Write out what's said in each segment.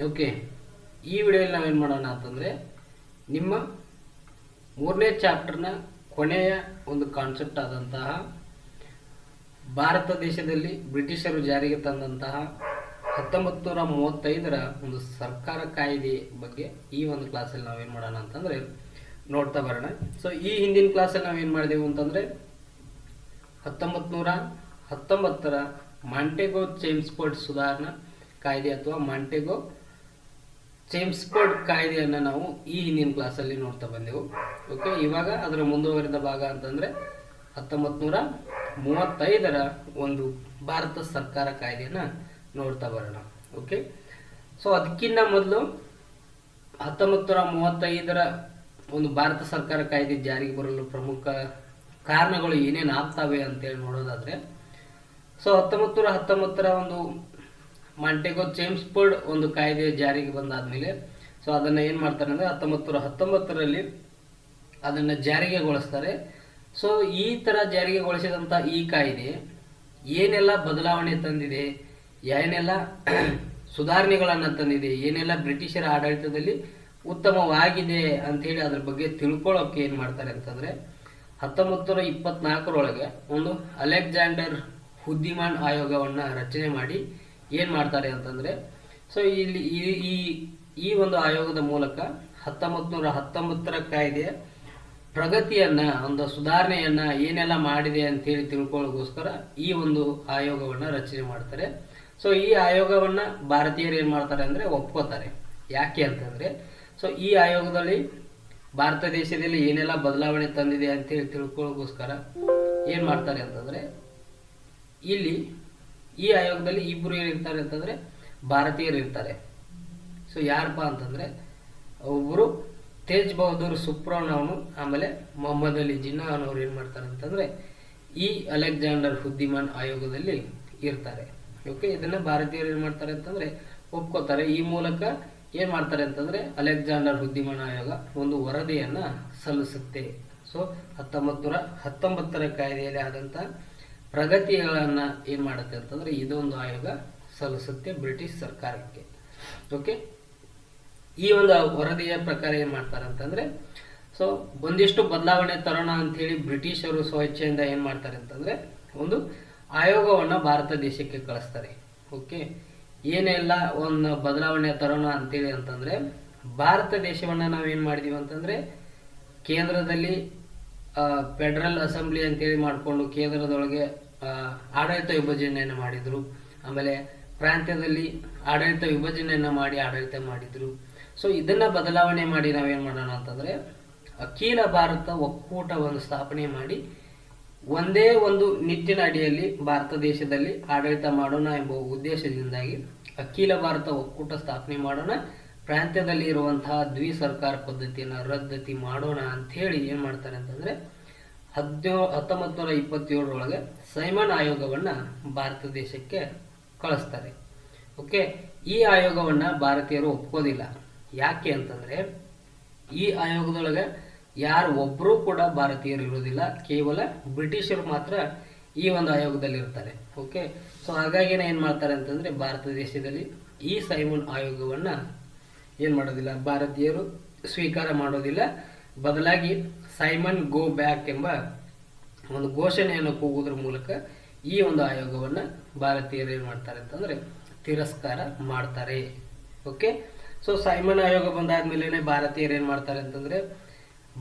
Okay, ಈ ವಿಡಿಯೋದಲ್ಲಿ ನಾವೇನು ಮಾಡೋಣ ಅಂತಂದರೆ ನಿಮ್ಮ 3ನೇ ಚಾಪ್ಟರ್ನ ಕೊನೆಯ ಒಂದು ಕಾನ್ಸೆಪ್ಟ್ ಆದಂತಹ ಭಾರತ ದೇಶದಲ್ಲಿ ಬ್ರಿಟಿಷರು ಜಾರಿಗೆ ತಂದಂತಹ 1935ರ ಒಂದು ಸರ್ಕಾರ ಕಾಯ್ದೆ ಬಗ್ಗೆ ಈ ಒಂದು ಕ್ಲಾಸಲ್ಲಿ ನಾವೇನು ಮಾಡೋಣ ಅಂತಂದರೆ ನೋಡ್ತಾ ಬರೋಣ. ಸೊ ಈ ಹಿಂದಿನ ಕ್ಲಾಸಲ್ಲಿ ನಾವೇನು ಮಾಡಿದೆವು ಅಂತಂದರೆ 1919ರ ಮಾಂಟೆಗೋ ಚೇಮ್ಸ್ಫೋರ್ಡ್ ಸುಧಾರಣಾ ಕಾಯ್ದೆ ಅಥವಾ ಮಾಂಟೆಗೋ ಚೇಮ್ಸ್ಫೋರ್ಡ್ ಕಾಯ್ದೆಯನ್ನು ನಾವು ಈ ಹಿಂದಿನ ಕ್ಲಾಸಲ್ಲಿ ನೋಡ್ತಾ ಬಂದೆವು. ಓಕೆ, ಇವಾಗ ಅದರ ಮುಂದುವರಿದ ಭಾಗ ಅಂತಂದರೆ 1935ರ ಒಂದು ಭಾರತ ಸರ್ಕಾರ ಕಾಯ್ದೆಯನ್ನು ನೋಡ್ತಾ ಬರೋಣ. ಓಕೆ, ಸೊ ಅದಕ್ಕಿಂತ ಮೊದಲು 1935ರ ಒಂದು ಭಾರತ ಸರ್ಕಾರ ಕಾಯ್ದೆ ಜಾರಿಗೆ ಬರಲು ಪ್ರಮುಖ ಕಾರಣಗಳು ಏನೇನು ಆಗ್ತವೆ ಅಂತೇಳಿ ನೋಡೋದಾದರೆ, ಸೊ 1919ರ ಒಂದು ಮಾಂಟೆಗೋ ಚೇಮ್ಸ್ಫೋರ್ಡ್ ಒಂದು ಕಾಯ್ದೆ ಜಾರಿಗೆ ಬಂದಾದ್ಮೇಲೆ ಸೊ ಅದನ್ನು ಏನು ಮಾಡ್ತಾರೆ ಅಂದರೆ 1919ರಲ್ಲಿ ಅದನ್ನು ಜಾರಿಗೆಗೊಳಿಸ್ತಾರೆ. ಸೊ ಈ ಥರ ಜಾರಿಗೆಗೊಳಿಸಿದಂಥ ಈ ಕಾಯ್ದೆ ಏನೆಲ್ಲ ಬದಲಾವಣೆ ತಂದಿದೆ, ಏನೆಲ್ಲ ಸುಧಾರಣೆಗಳನ್ನು ತಂದಿದೆ, ಏನೆಲ್ಲ ಬ್ರಿಟಿಷರ ಆಡಳಿತದಲ್ಲಿ ಉತ್ತಮವಾಗಿದೆ ಅಂಥೇಳಿ ಅದ್ರ ಬಗ್ಗೆ ತಿಳ್ಕೊಳ್ಳೋಕೆ ಏನು ಮಾಡ್ತಾರೆ ಅಂತಂದರೆ 1924ರೊಳಗೆ ಒಂದು ಅಲೆಕ್ಸಾಂಡರ್ ಹುದ್ದಿಮಾನ್ ಆಯೋಗವನ್ನು ರಚನೆ ಮಾಡಿ ಏನು ಮಾಡ್ತಾರೆ ಅಂತಂದರೆ, ಸೊ ಇಲ್ಲಿ ಈ ಒಂದು ಆಯೋಗದ ಮೂಲಕ 1919ರ ಕಾಯ್ದೆಯ ಪ್ರಗತಿಯನ್ನು, ಒಂದು ಸುಧಾರಣೆಯನ್ನು ಏನೆಲ್ಲ ಮಾಡಿದೆ ಅಂತೇಳಿ ತಿಳ್ಕೊಳ್ಳೋಕ್ಕೋಸ್ಕರ ಈ ಒಂದು ಆಯೋಗವನ್ನು ರಚನೆ ಮಾಡ್ತಾರೆ. ಸೊ ಈ ಆಯೋಗವನ್ನು ಭಾರತೀಯರು ಏನು ಮಾಡ್ತಾರೆ ಅಂದರೆ ಒಪ್ಕೋತಾರೆ. ಯಾಕೆ ಅಂತಂದರೆ, ಸೊ ಈ ಆಯೋಗದಲ್ಲಿ ಭಾರತ ದೇಶದಲ್ಲಿ ಏನೆಲ್ಲ ಬದಲಾವಣೆ ತಂದಿದೆ ಅಂತೇಳಿ ತಿಳ್ಕೊಳ್ಳೋಕ್ಕೋಸ್ಕರ ಏನು ಮಾಡ್ತಾರೆ ಅಂತಂದರೆ, ಇಲ್ಲಿ ಈ ಆಯೋಗದಲ್ಲಿ ಇಬ್ಬರು ಏನಿರ್ತಾರೆ ಅಂತಂದರೆ ಭಾರತೀಯರು ಇರ್ತಾರೆ. ಸೊ ಯಾರಪ್ಪ ಅಂತಂದರೆ ಒಬ್ಬರು ತೇಜ್ ಬಹದ್ದೂರ್ ಸುಪ್ರನ್ ಅವನು, ಆಮೇಲೆ ಮೊಹಮ್ಮದ್ ಅಲಿ ಜಿನ್ನಾ ಅನ್ನೋರು ಏನು ಮಾಡ್ತಾರೆ ಅಂತಂದರೆ ಈ ಅಲೆಕ್ಸಾಂಡರ್ ಹುದ್ದಿಮಾನ್ ಆಯೋಗದಲ್ಲಿ ಇರ್ತಾರೆ. ಓಕೆ, ಇದನ್ನು ಭಾರತೀಯರು ಏನು ಮಾಡ್ತಾರೆ ಅಂತಂದರೆ ಒಪ್ಕೋತಾರೆ. ಈ ಮೂಲಕ ಏನು ಮಾಡ್ತಾರೆ ಅಂತಂದರೆ ಅಲೆಕ್ಸಾಂಡರ್ ಹುದ್ದಿಮಾನ್ ಆಯೋಗ ಒಂದು ವರದಿಯನ್ನು ಸಲ್ಲಿಸುತ್ತೆ. ಸೊ 1919ರ ಕಾಯ್ದೆಯಲ್ಲಿ ಆದಂಥ ಪ್ರಗತಿಗಳನ್ನು ಏನು ಮಾಡುತ್ತೆ ಅಂತಂದರೆ ಇದೊಂದು ಆಯೋಗ ಸಲ್ಲಿಸುತ್ತೆ ಬ್ರಿಟಿಷ್ ಸರ್ಕಾರಕ್ಕೆ. ಓಕೆ, ಈ ಒಂದು ವರದಿಯ ಪ್ರಕಾರ ಏನು ಮಾಡ್ತಾರೆ ಅಂತಂದರೆ, ಸೊ ಒಂದಿಷ್ಟು ಬದಲಾವಣೆ ತರೋಣ ಅಂಥೇಳಿ ಬ್ರಿಟಿಷರು ಸ್ವಇಚ್ಛೆಯಿಂದ ಏನು ಮಾಡ್ತಾರೆ ಅಂತಂದರೆ ಒಂದು ಆಯೋಗವನ್ನು ಭಾರತ ದೇಶಕ್ಕೆ ಕಳಿಸ್ತಾರೆ. ಓಕೆ, ಏನೆಲ್ಲ ಒಂದು ಬದಲಾವಣೆ ತರೋಣ ಅಂತೇಳಿ ಅಂತಂದರೆ, ಭಾರತ ದೇಶವನ್ನು ನಾವೇನು ಮಾಡಿದೀವಿ ಅಂತಂದರೆ ಕೇಂದ್ರದಲ್ಲಿ ಫೆಡರಲ್ ಅಸೆಂಬ್ಲಿ ಅಂತೇಳಿ ಮಾಡಿಕೊಂಡು ಕೇಂದ್ರದೊಳಗೆ ಆಡಳಿತ ವಿಭಜನೆಯನ್ನು ಮಾಡಿದರು. ಆಮೇಲೆ ಪ್ರಾಂತ್ಯದಲ್ಲಿ ಆಡಳಿತ ವಿಭಜನೆಯನ್ನು ಮಾಡಿ ಆಡಳಿತ ಮಾಡಿದರು. ಸೊ ಇದನ್ನು ಬದಲಾವಣೆ ಮಾಡಿ ನಾವೇನು ಮಾಡೋಣ ಅಂತಂದರೆ ಅಖಿಲ ಭಾರತ ಒಕ್ಕೂಟವನ್ನು ಸ್ಥಾಪನೆ ಮಾಡಿ ಒಂದೇ ಒಂದು ನಿಟ್ಟಿನ ಅಡಿಯಲ್ಲಿ ಭಾರತ ದೇಶದಲ್ಲಿ ಆಡಳಿತ ಮಾಡೋಣ ಎಂಬ ಉದ್ದೇಶದಿಂದಾಗಿ ಅಖಿಲ ಭಾರತ ಒಕ್ಕೂಟ ಸ್ಥಾಪನೆ ಮಾಡೋಣ, ಪ್ರಾಂತ್ಯದಲ್ಲಿ ಇರುವಂತಹ ದ್ವಿ ಸರ್ಕಾರ ಪದ್ಧತಿಯನ್ನು ರದ್ದತಿ ಮಾಡೋಣ ಅಂಥೇಳಿ ಏನು ಮಾಡ್ತಾರೆ ಅಂತಂದರೆ 1927ರೊಳಗೆ ಸೈಮನ್ ಆಯೋಗವನ್ನು ಭಾರತ ದೇಶಕ್ಕೆ ಕಳಿಸ್ತಾರೆ. ಓಕೆ, ಈ ಆಯೋಗವನ್ನು ಭಾರತೀಯರು ಒಪ್ಕೋದಿಲ್ಲ. ಯಾಕೆ ಅಂತಂದರೆ ಈ ಆಯೋಗದೊಳಗೆ ಯಾರು ಒಬ್ಬರೂ ಕೂಡ ಭಾರತೀಯರು ಇರೋದಿಲ್ಲ, ಕೇವಲ ಬ್ರಿಟಿಷರು ಮಾತ್ರ ಈ ಒಂದು ಆಯೋಗದಲ್ಲಿ ಇರ್ತಾರೆ. ಓಕೆ, ಸೊ ಹಾಗಾಗಿನೇ ಏನು ಮಾಡ್ತಾರೆ ಅಂತಂದರೆ ಭಾರತ ದೇಶದಲ್ಲಿ ಈ ಸೈಮನ್ ಆಯೋಗವನ್ನು ಏನು ಮಾಡೋದಿಲ್ಲ, ಭಾರತೀಯರು ಸ್ವೀಕಾರ ಮಾಡೋದಿಲ್ಲ. ಬದಲಾಗಿ ಸೈಮನ್ ಗೋ ಬ್ಯಾಕ್ ಎಂಬ ಒಂದು ಘೋಷಣೆಯನ್ನು ಕೂಗುವುದರ ಮೂಲಕ ಈ ಒಂದು ಆಯೋಗವನ್ನು ಭಾರತೀಯರು ಏನು ಮಾಡ್ತಾರೆ ಅಂತಂದರೆ ತಿರಸ್ಕಾರ ಮಾಡ್ತಾರೆ. ಓಕೆ, ಸೊ ಸೈಮನ್ ಆಯೋಗ ಬಂದಾದ್ಮೇಲೆ ಭಾರತೀಯರು ಏನು ಮಾಡ್ತಾರೆ ಅಂತಂದರೆ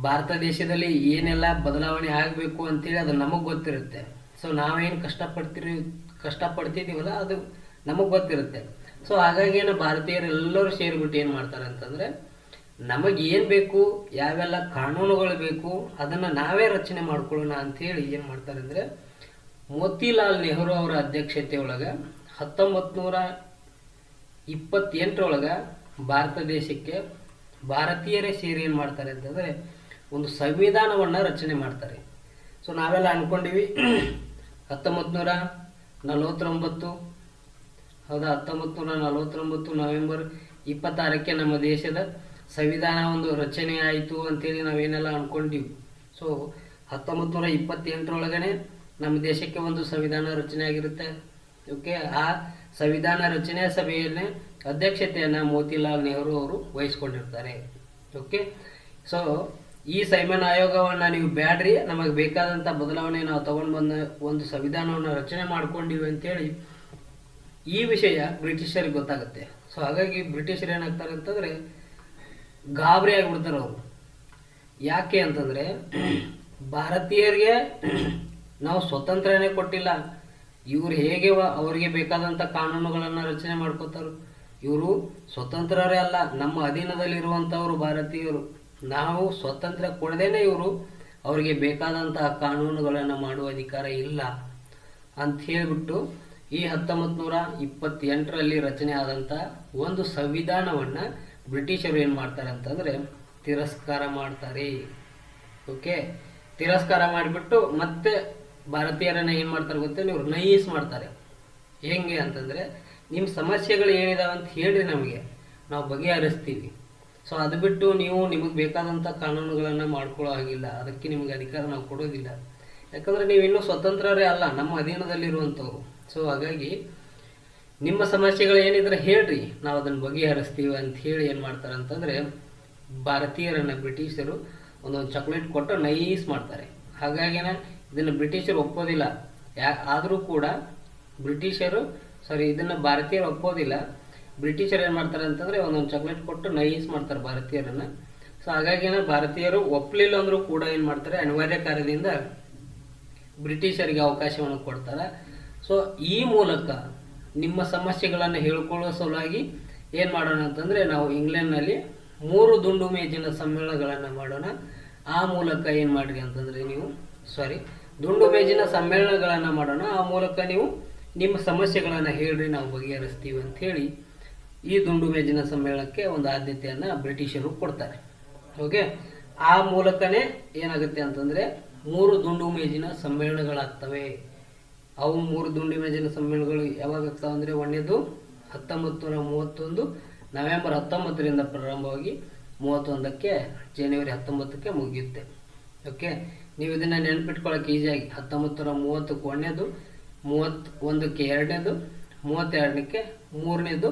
ಭಾರತ ದೇಶದಲ್ಲಿ ಏನೆಲ್ಲ ಬದಲಾವಣೆ ಆಗಬೇಕು ಅಂತೇಳಿ ಅದು ನಮಗೆ ಗೊತ್ತಿರುತ್ತೆ. ಸೊ ನಾವೇನು ಕಷ್ಟಪಡ್ತಿದ್ದೀವಲ್ಲ ಅದು ನಮಗೆ ಗೊತ್ತಿರುತ್ತೆ. ಸೊ ಹಾಗಾಗಿ ಏನು ಭಾರತೀಯರು ಎಲ್ಲರೂ ಸೇರಿಬಿಟ್ಟು ಏನು ಮಾಡ್ತಾರೆ ಅಂತಂದರೆ ನಮಗೆ ಏನು ಬೇಕು, ಯಾವೆಲ್ಲ ಕಾನೂನುಗಳು ಬೇಕು ಅದನ್ನು ನಾವೇ ರಚನೆ ಮಾಡ್ಕೊಳ್ಳೋಣ ಅಂಥೇಳಿ ಏನು ಮಾಡ್ತಾರೆ ಅಂದರೆ ಮೋತಿಲಾಲ್ ನೆಹರು ಅವರ ಅಧ್ಯಕ್ಷತೆಯೊಳಗೆ 1928ರೊಳಗೆ ಭಾರತ ದೇಶಕ್ಕೆ ಭಾರತೀಯರೇ ಸೇರಿ ಏನು ಮಾಡ್ತಾರೆ ಅಂತಂದರೆ ಒಂದು ಸಂವಿಧಾನವನ್ನು ರಚನೆ ಮಾಡ್ತಾರೆ. ಸೊ ನಾವೆಲ್ಲ ಅಂದ್ಕೊಂಡಿವಿ 1949 ಹೌದಾ, 1949 ನವೆಂಬರ್ 26ಕ್ಕೆ ನಮ್ಮ ದೇಶದ ಸಂವಿಧಾನ ಒಂದು ರಚನೆ ಆಯಿತು ಅಂತೇಳಿ ನಾವೇನೆಲ್ಲ ಅಂದ್ಕೊಂಡಿವಿ. ಸೊ 1928ರೊಳಗನೆ ನಮ್ಮ ದೇಶಕ್ಕೆ ಒಂದು ಸಂವಿಧಾನ ರಚನೆ ಆಗಿರುತ್ತೆ. ಓಕೆ, ಆ ಸಂವಿಧಾನ ರಚನೆ ಸಭೆಯನ್ನೇ ಅಧ್ಯಕ್ಷತೆಯನ್ನು ಮೋತಿಲಾಲ್ ನೆಹರು ಅವರು ವಹಿಸ್ಕೊಂಡಿರ್ತಾರೆ. ಓಕೆ, ಸೊ ಈ ಸೈಮನ್ ಆಯೋಗವನ್ನು ನೀವು ಬ್ಯಾಡ್ರಿ, ನಮಗೆ ಬೇಕಾದಂಥ ಬದಲಾವಣೆ ನಾವು ತಗೊಂಡು ಬಂದ ಒಂದು ಸಂವಿಧಾನವನ್ನು ರಚನೆ ಮಾಡ್ಕೊಂಡಿವಿ ಅಂತೇಳಿ ಈ ವಿಷಯ ಬ್ರಿಟಿಷರಿಗೆ ಗೊತ್ತಾಗುತ್ತೆ. ಸೊ ಹಾಗಾಗಿ ಬ್ರಿಟಿಷರು ಏನಾಗ್ತಾರೆ ಅಂತಂದರೆ ಗಾಬರಿ ಆಗಿಬಿಡ್ತಾರೆ ಅವರು. ಯಾಕೆ ಅಂತಂದರೆ ಭಾರತೀಯರಿಗೆ ನಾವು ಸ್ವತಂತ್ರನೇ ಕೊಟ್ಟಿಲ್ಲ, ಇವರು ಹೇಗೆ ಅವರಿಗೆ ಬೇಕಾದಂಥ ಕಾನೂನುಗಳನ್ನು ರಚನೆ ಮಾಡ್ಕೋತಾರೆ. ಇವರು ಸ್ವತಂತ್ರರೇ ಅಲ್ಲ, ನಮ್ಮ ಅಧೀನದಲ್ಲಿರುವಂಥವರು ಭಾರತೀಯರು. ನಾವು ಸ್ವತಂತ್ರ ಕೊಡದೇನೆ ಇವರು ಅವರಿಗೆ ಬೇಕಾದಂತಹ ಕಾನೂನುಗಳನ್ನು ಮಾಡುವ ಅಧಿಕಾರ ಇಲ್ಲ ಅಂತ ಹೇಳಿಬಿಟ್ಟು ಈ 1928ರಲ್ಲಿ ರಚನೆ ಆದಂಥ ಒಂದು ಸಂವಿಧಾನವನ್ನು ಬ್ರಿಟಿಷರು ಏನು ಮಾಡ್ತಾರೆ ಅಂತಂದರೆ ತಿರಸ್ಕಾರ ಮಾಡ್ತಾರೆ. ಓಕೆ, ತಿರಸ್ಕಾರ ಮಾಡಿಬಿಟ್ಟು ಮತ್ತೆ ಭಾರತೀಯರನ್ನ ಏನು ಮಾಡ್ತಾರೆ ಗೊತ್ತೇ, ಇವ್ರು ನೈಸ್ ಮಾಡ್ತಾರೆ. ಹೆಂಗೆ ಅಂತಂದರೆ ನಿಮ್ಮ ಸಮಸ್ಯೆಗಳು ಏನಿದಾವೆ ಅಂತ ಹೇಳ್ರಿ, ನಮಗೆ ನಾವು ಬಗೆಹರಿಸ್ತೀವಿ. ಸೊ ಅದು ಬಿಟ್ಟು ನೀವು ನಿಮಗೆ ಬೇಕಾದಂಥ ಕಾನೂನುಗಳನ್ನು ಮಾಡ್ಕೊಳ್ಳೋ ಹಾಗಿಲ್ಲ, ಅದಕ್ಕೆ ನಿಮಗೆ ಅಧಿಕಾರ ನಾವು ಕೊಡೋದಿಲ್ಲ. ಯಾಕಂದರೆ ನೀವು ಇನ್ನೂ ಸ್ವತಂತ್ರರೇ ಅಲ್ಲ, ನಮ್ಮ ಅಧೀನದಲ್ಲಿರುವಂಥವ್ರು. ಸೊ ಹಾಗಾಗಿ ನಿಮ್ಮ ಸಮಸ್ಯೆಗಳು ಏನಿದ್ರೆ ಹೇಳ್ರಿ, ನಾವು ಅದನ್ನು ಬಗೆಹರಿಸ್ತೀವಿ ಅಂತ ಹೇಳಿ ಏನು ಮಾಡ್ತಾರೆ ಅಂತಂದರೆ ಭಾರತೀಯರನ್ನು ಬ್ರಿಟಿಷರು ಒಂದೊಂದು ಚಾಕ್ಲೇಟ್ ಕೊಟ್ಟು ನೈಸ್ ಮಾಡ್ತಾರೆ. ಹಾಗಾಗಿನ ಇದನ್ನು ಬ್ರಿಟಿಷರು ಒಪ್ಪೋದಿಲ್ಲ. ಆದರೂ ಕೂಡ ಇದನ್ನು ಭಾರತೀಯರು ಒಪ್ಪೋದಿಲ್ಲ. ಬ್ರಿಟಿಷರು ಏನು ಮಾಡ್ತಾರೆ ಅಂತಂದರೆ ಒಂದೊಂದು ಚಾಕ್ಲೇಟ್ ಕೊಟ್ಟು ನೈಸ್ ಮಾಡ್ತಾರೆ ಭಾರತೀಯರನ್ನು. ಸೊ ಹಾಗಾಗಿನ ಭಾರತೀಯರು ಒಪ್ಪಲಿಲ್ಲ ಅಂದರೂ ಕೂಡ ಏನು ಮಾಡ್ತಾರೆ, ಅನಿವಾರ್ಯ ಕಾರ್ಯದಿಂದ ಬ್ರಿಟಿಷರಿಗೆ ಅವಕಾಶವನ್ನು ಕೊಡ್ತಾರೆ. ಸೊ ಈ ಮೂಲಕ ನಿಮ್ಮ ಸಮಸ್ಯೆಗಳನ್ನು ಹೇಳ್ಕೊಳ್ಳೋ ಸಲುವಾಗಿ ಏನು ಮಾಡೋಣ ಅಂತಂದರೆ ನಾವು ಇಂಗ್ಲೆಂಡ್ನಲ್ಲಿ 3 ದುಂಡು ಮೇಜಿನ ಸಮ್ಮೇಳನಗಳನ್ನು ಮಾಡೋಣ. ಆ ಮೂಲಕ ಏನು ಮಾಡಿರಿ ಅಂತಂದರೆ ದುಂಡು ಮೇಜಿನ ಸಮ್ಮೇಳನಗಳನ್ನು ಮಾಡೋಣ. ಆ ಮೂಲಕ ನೀವು ನಿಮ್ಮ ಸಮಸ್ಯೆಗಳನ್ನು ಹೇಳ್ರಿ, ನಾವು ಬಗೆಹರಿಸ್ತೀವಿ ಅಂಥೇಳಿ ಈ ದುಂಡು ಮೇಜಿನ ಸಮ್ಮೇಳನಕ್ಕೆ ಒಂದು ಆದ್ಯತೆಯನ್ನು ಬ್ರಿಟಿಷರು ಕೊಡ್ತಾರೆ. ಓಕೆ, ಆ ಮೂಲಕನೇ ಏನಾಗುತ್ತೆ ಅಂತಂದರೆ 3 ದುಂಡು ಮೇಜಿನ ಸಮ್ಮೇಳನಗಳಾಗ್ತವೆ. ಅವು 3 ದುಂಡು ಮೇಜಿನ ಸಮ್ಮೇಳನಗಳು ಯಾವಾಗ ಆಗ್ತಾವೆ ಅಂದರೆ, ಒಂದನೇದು 1931 ನವೆಂಬರ್ 19ರಿಂದ ಪ್ರಾರಂಭವಾಗಿ 31ಕ್ಕೆ ಜನವರಿ 19ಕ್ಕೆ ಮುಗಿಯುತ್ತೆ. ಓಕೆ, ನೀವು ಇದನ್ನು ನೆನ್ಪಿಟ್ಕೊಳ್ಳೋಕೆ ಈಸಿಯಾಗಿ 1930ಕ್ಕೆ ಒಂದನೇದು, 31ಕ್ಕೆ ಎರಡನೇದು, 32ಕ್ಕೆ ಮೂರನೇದು,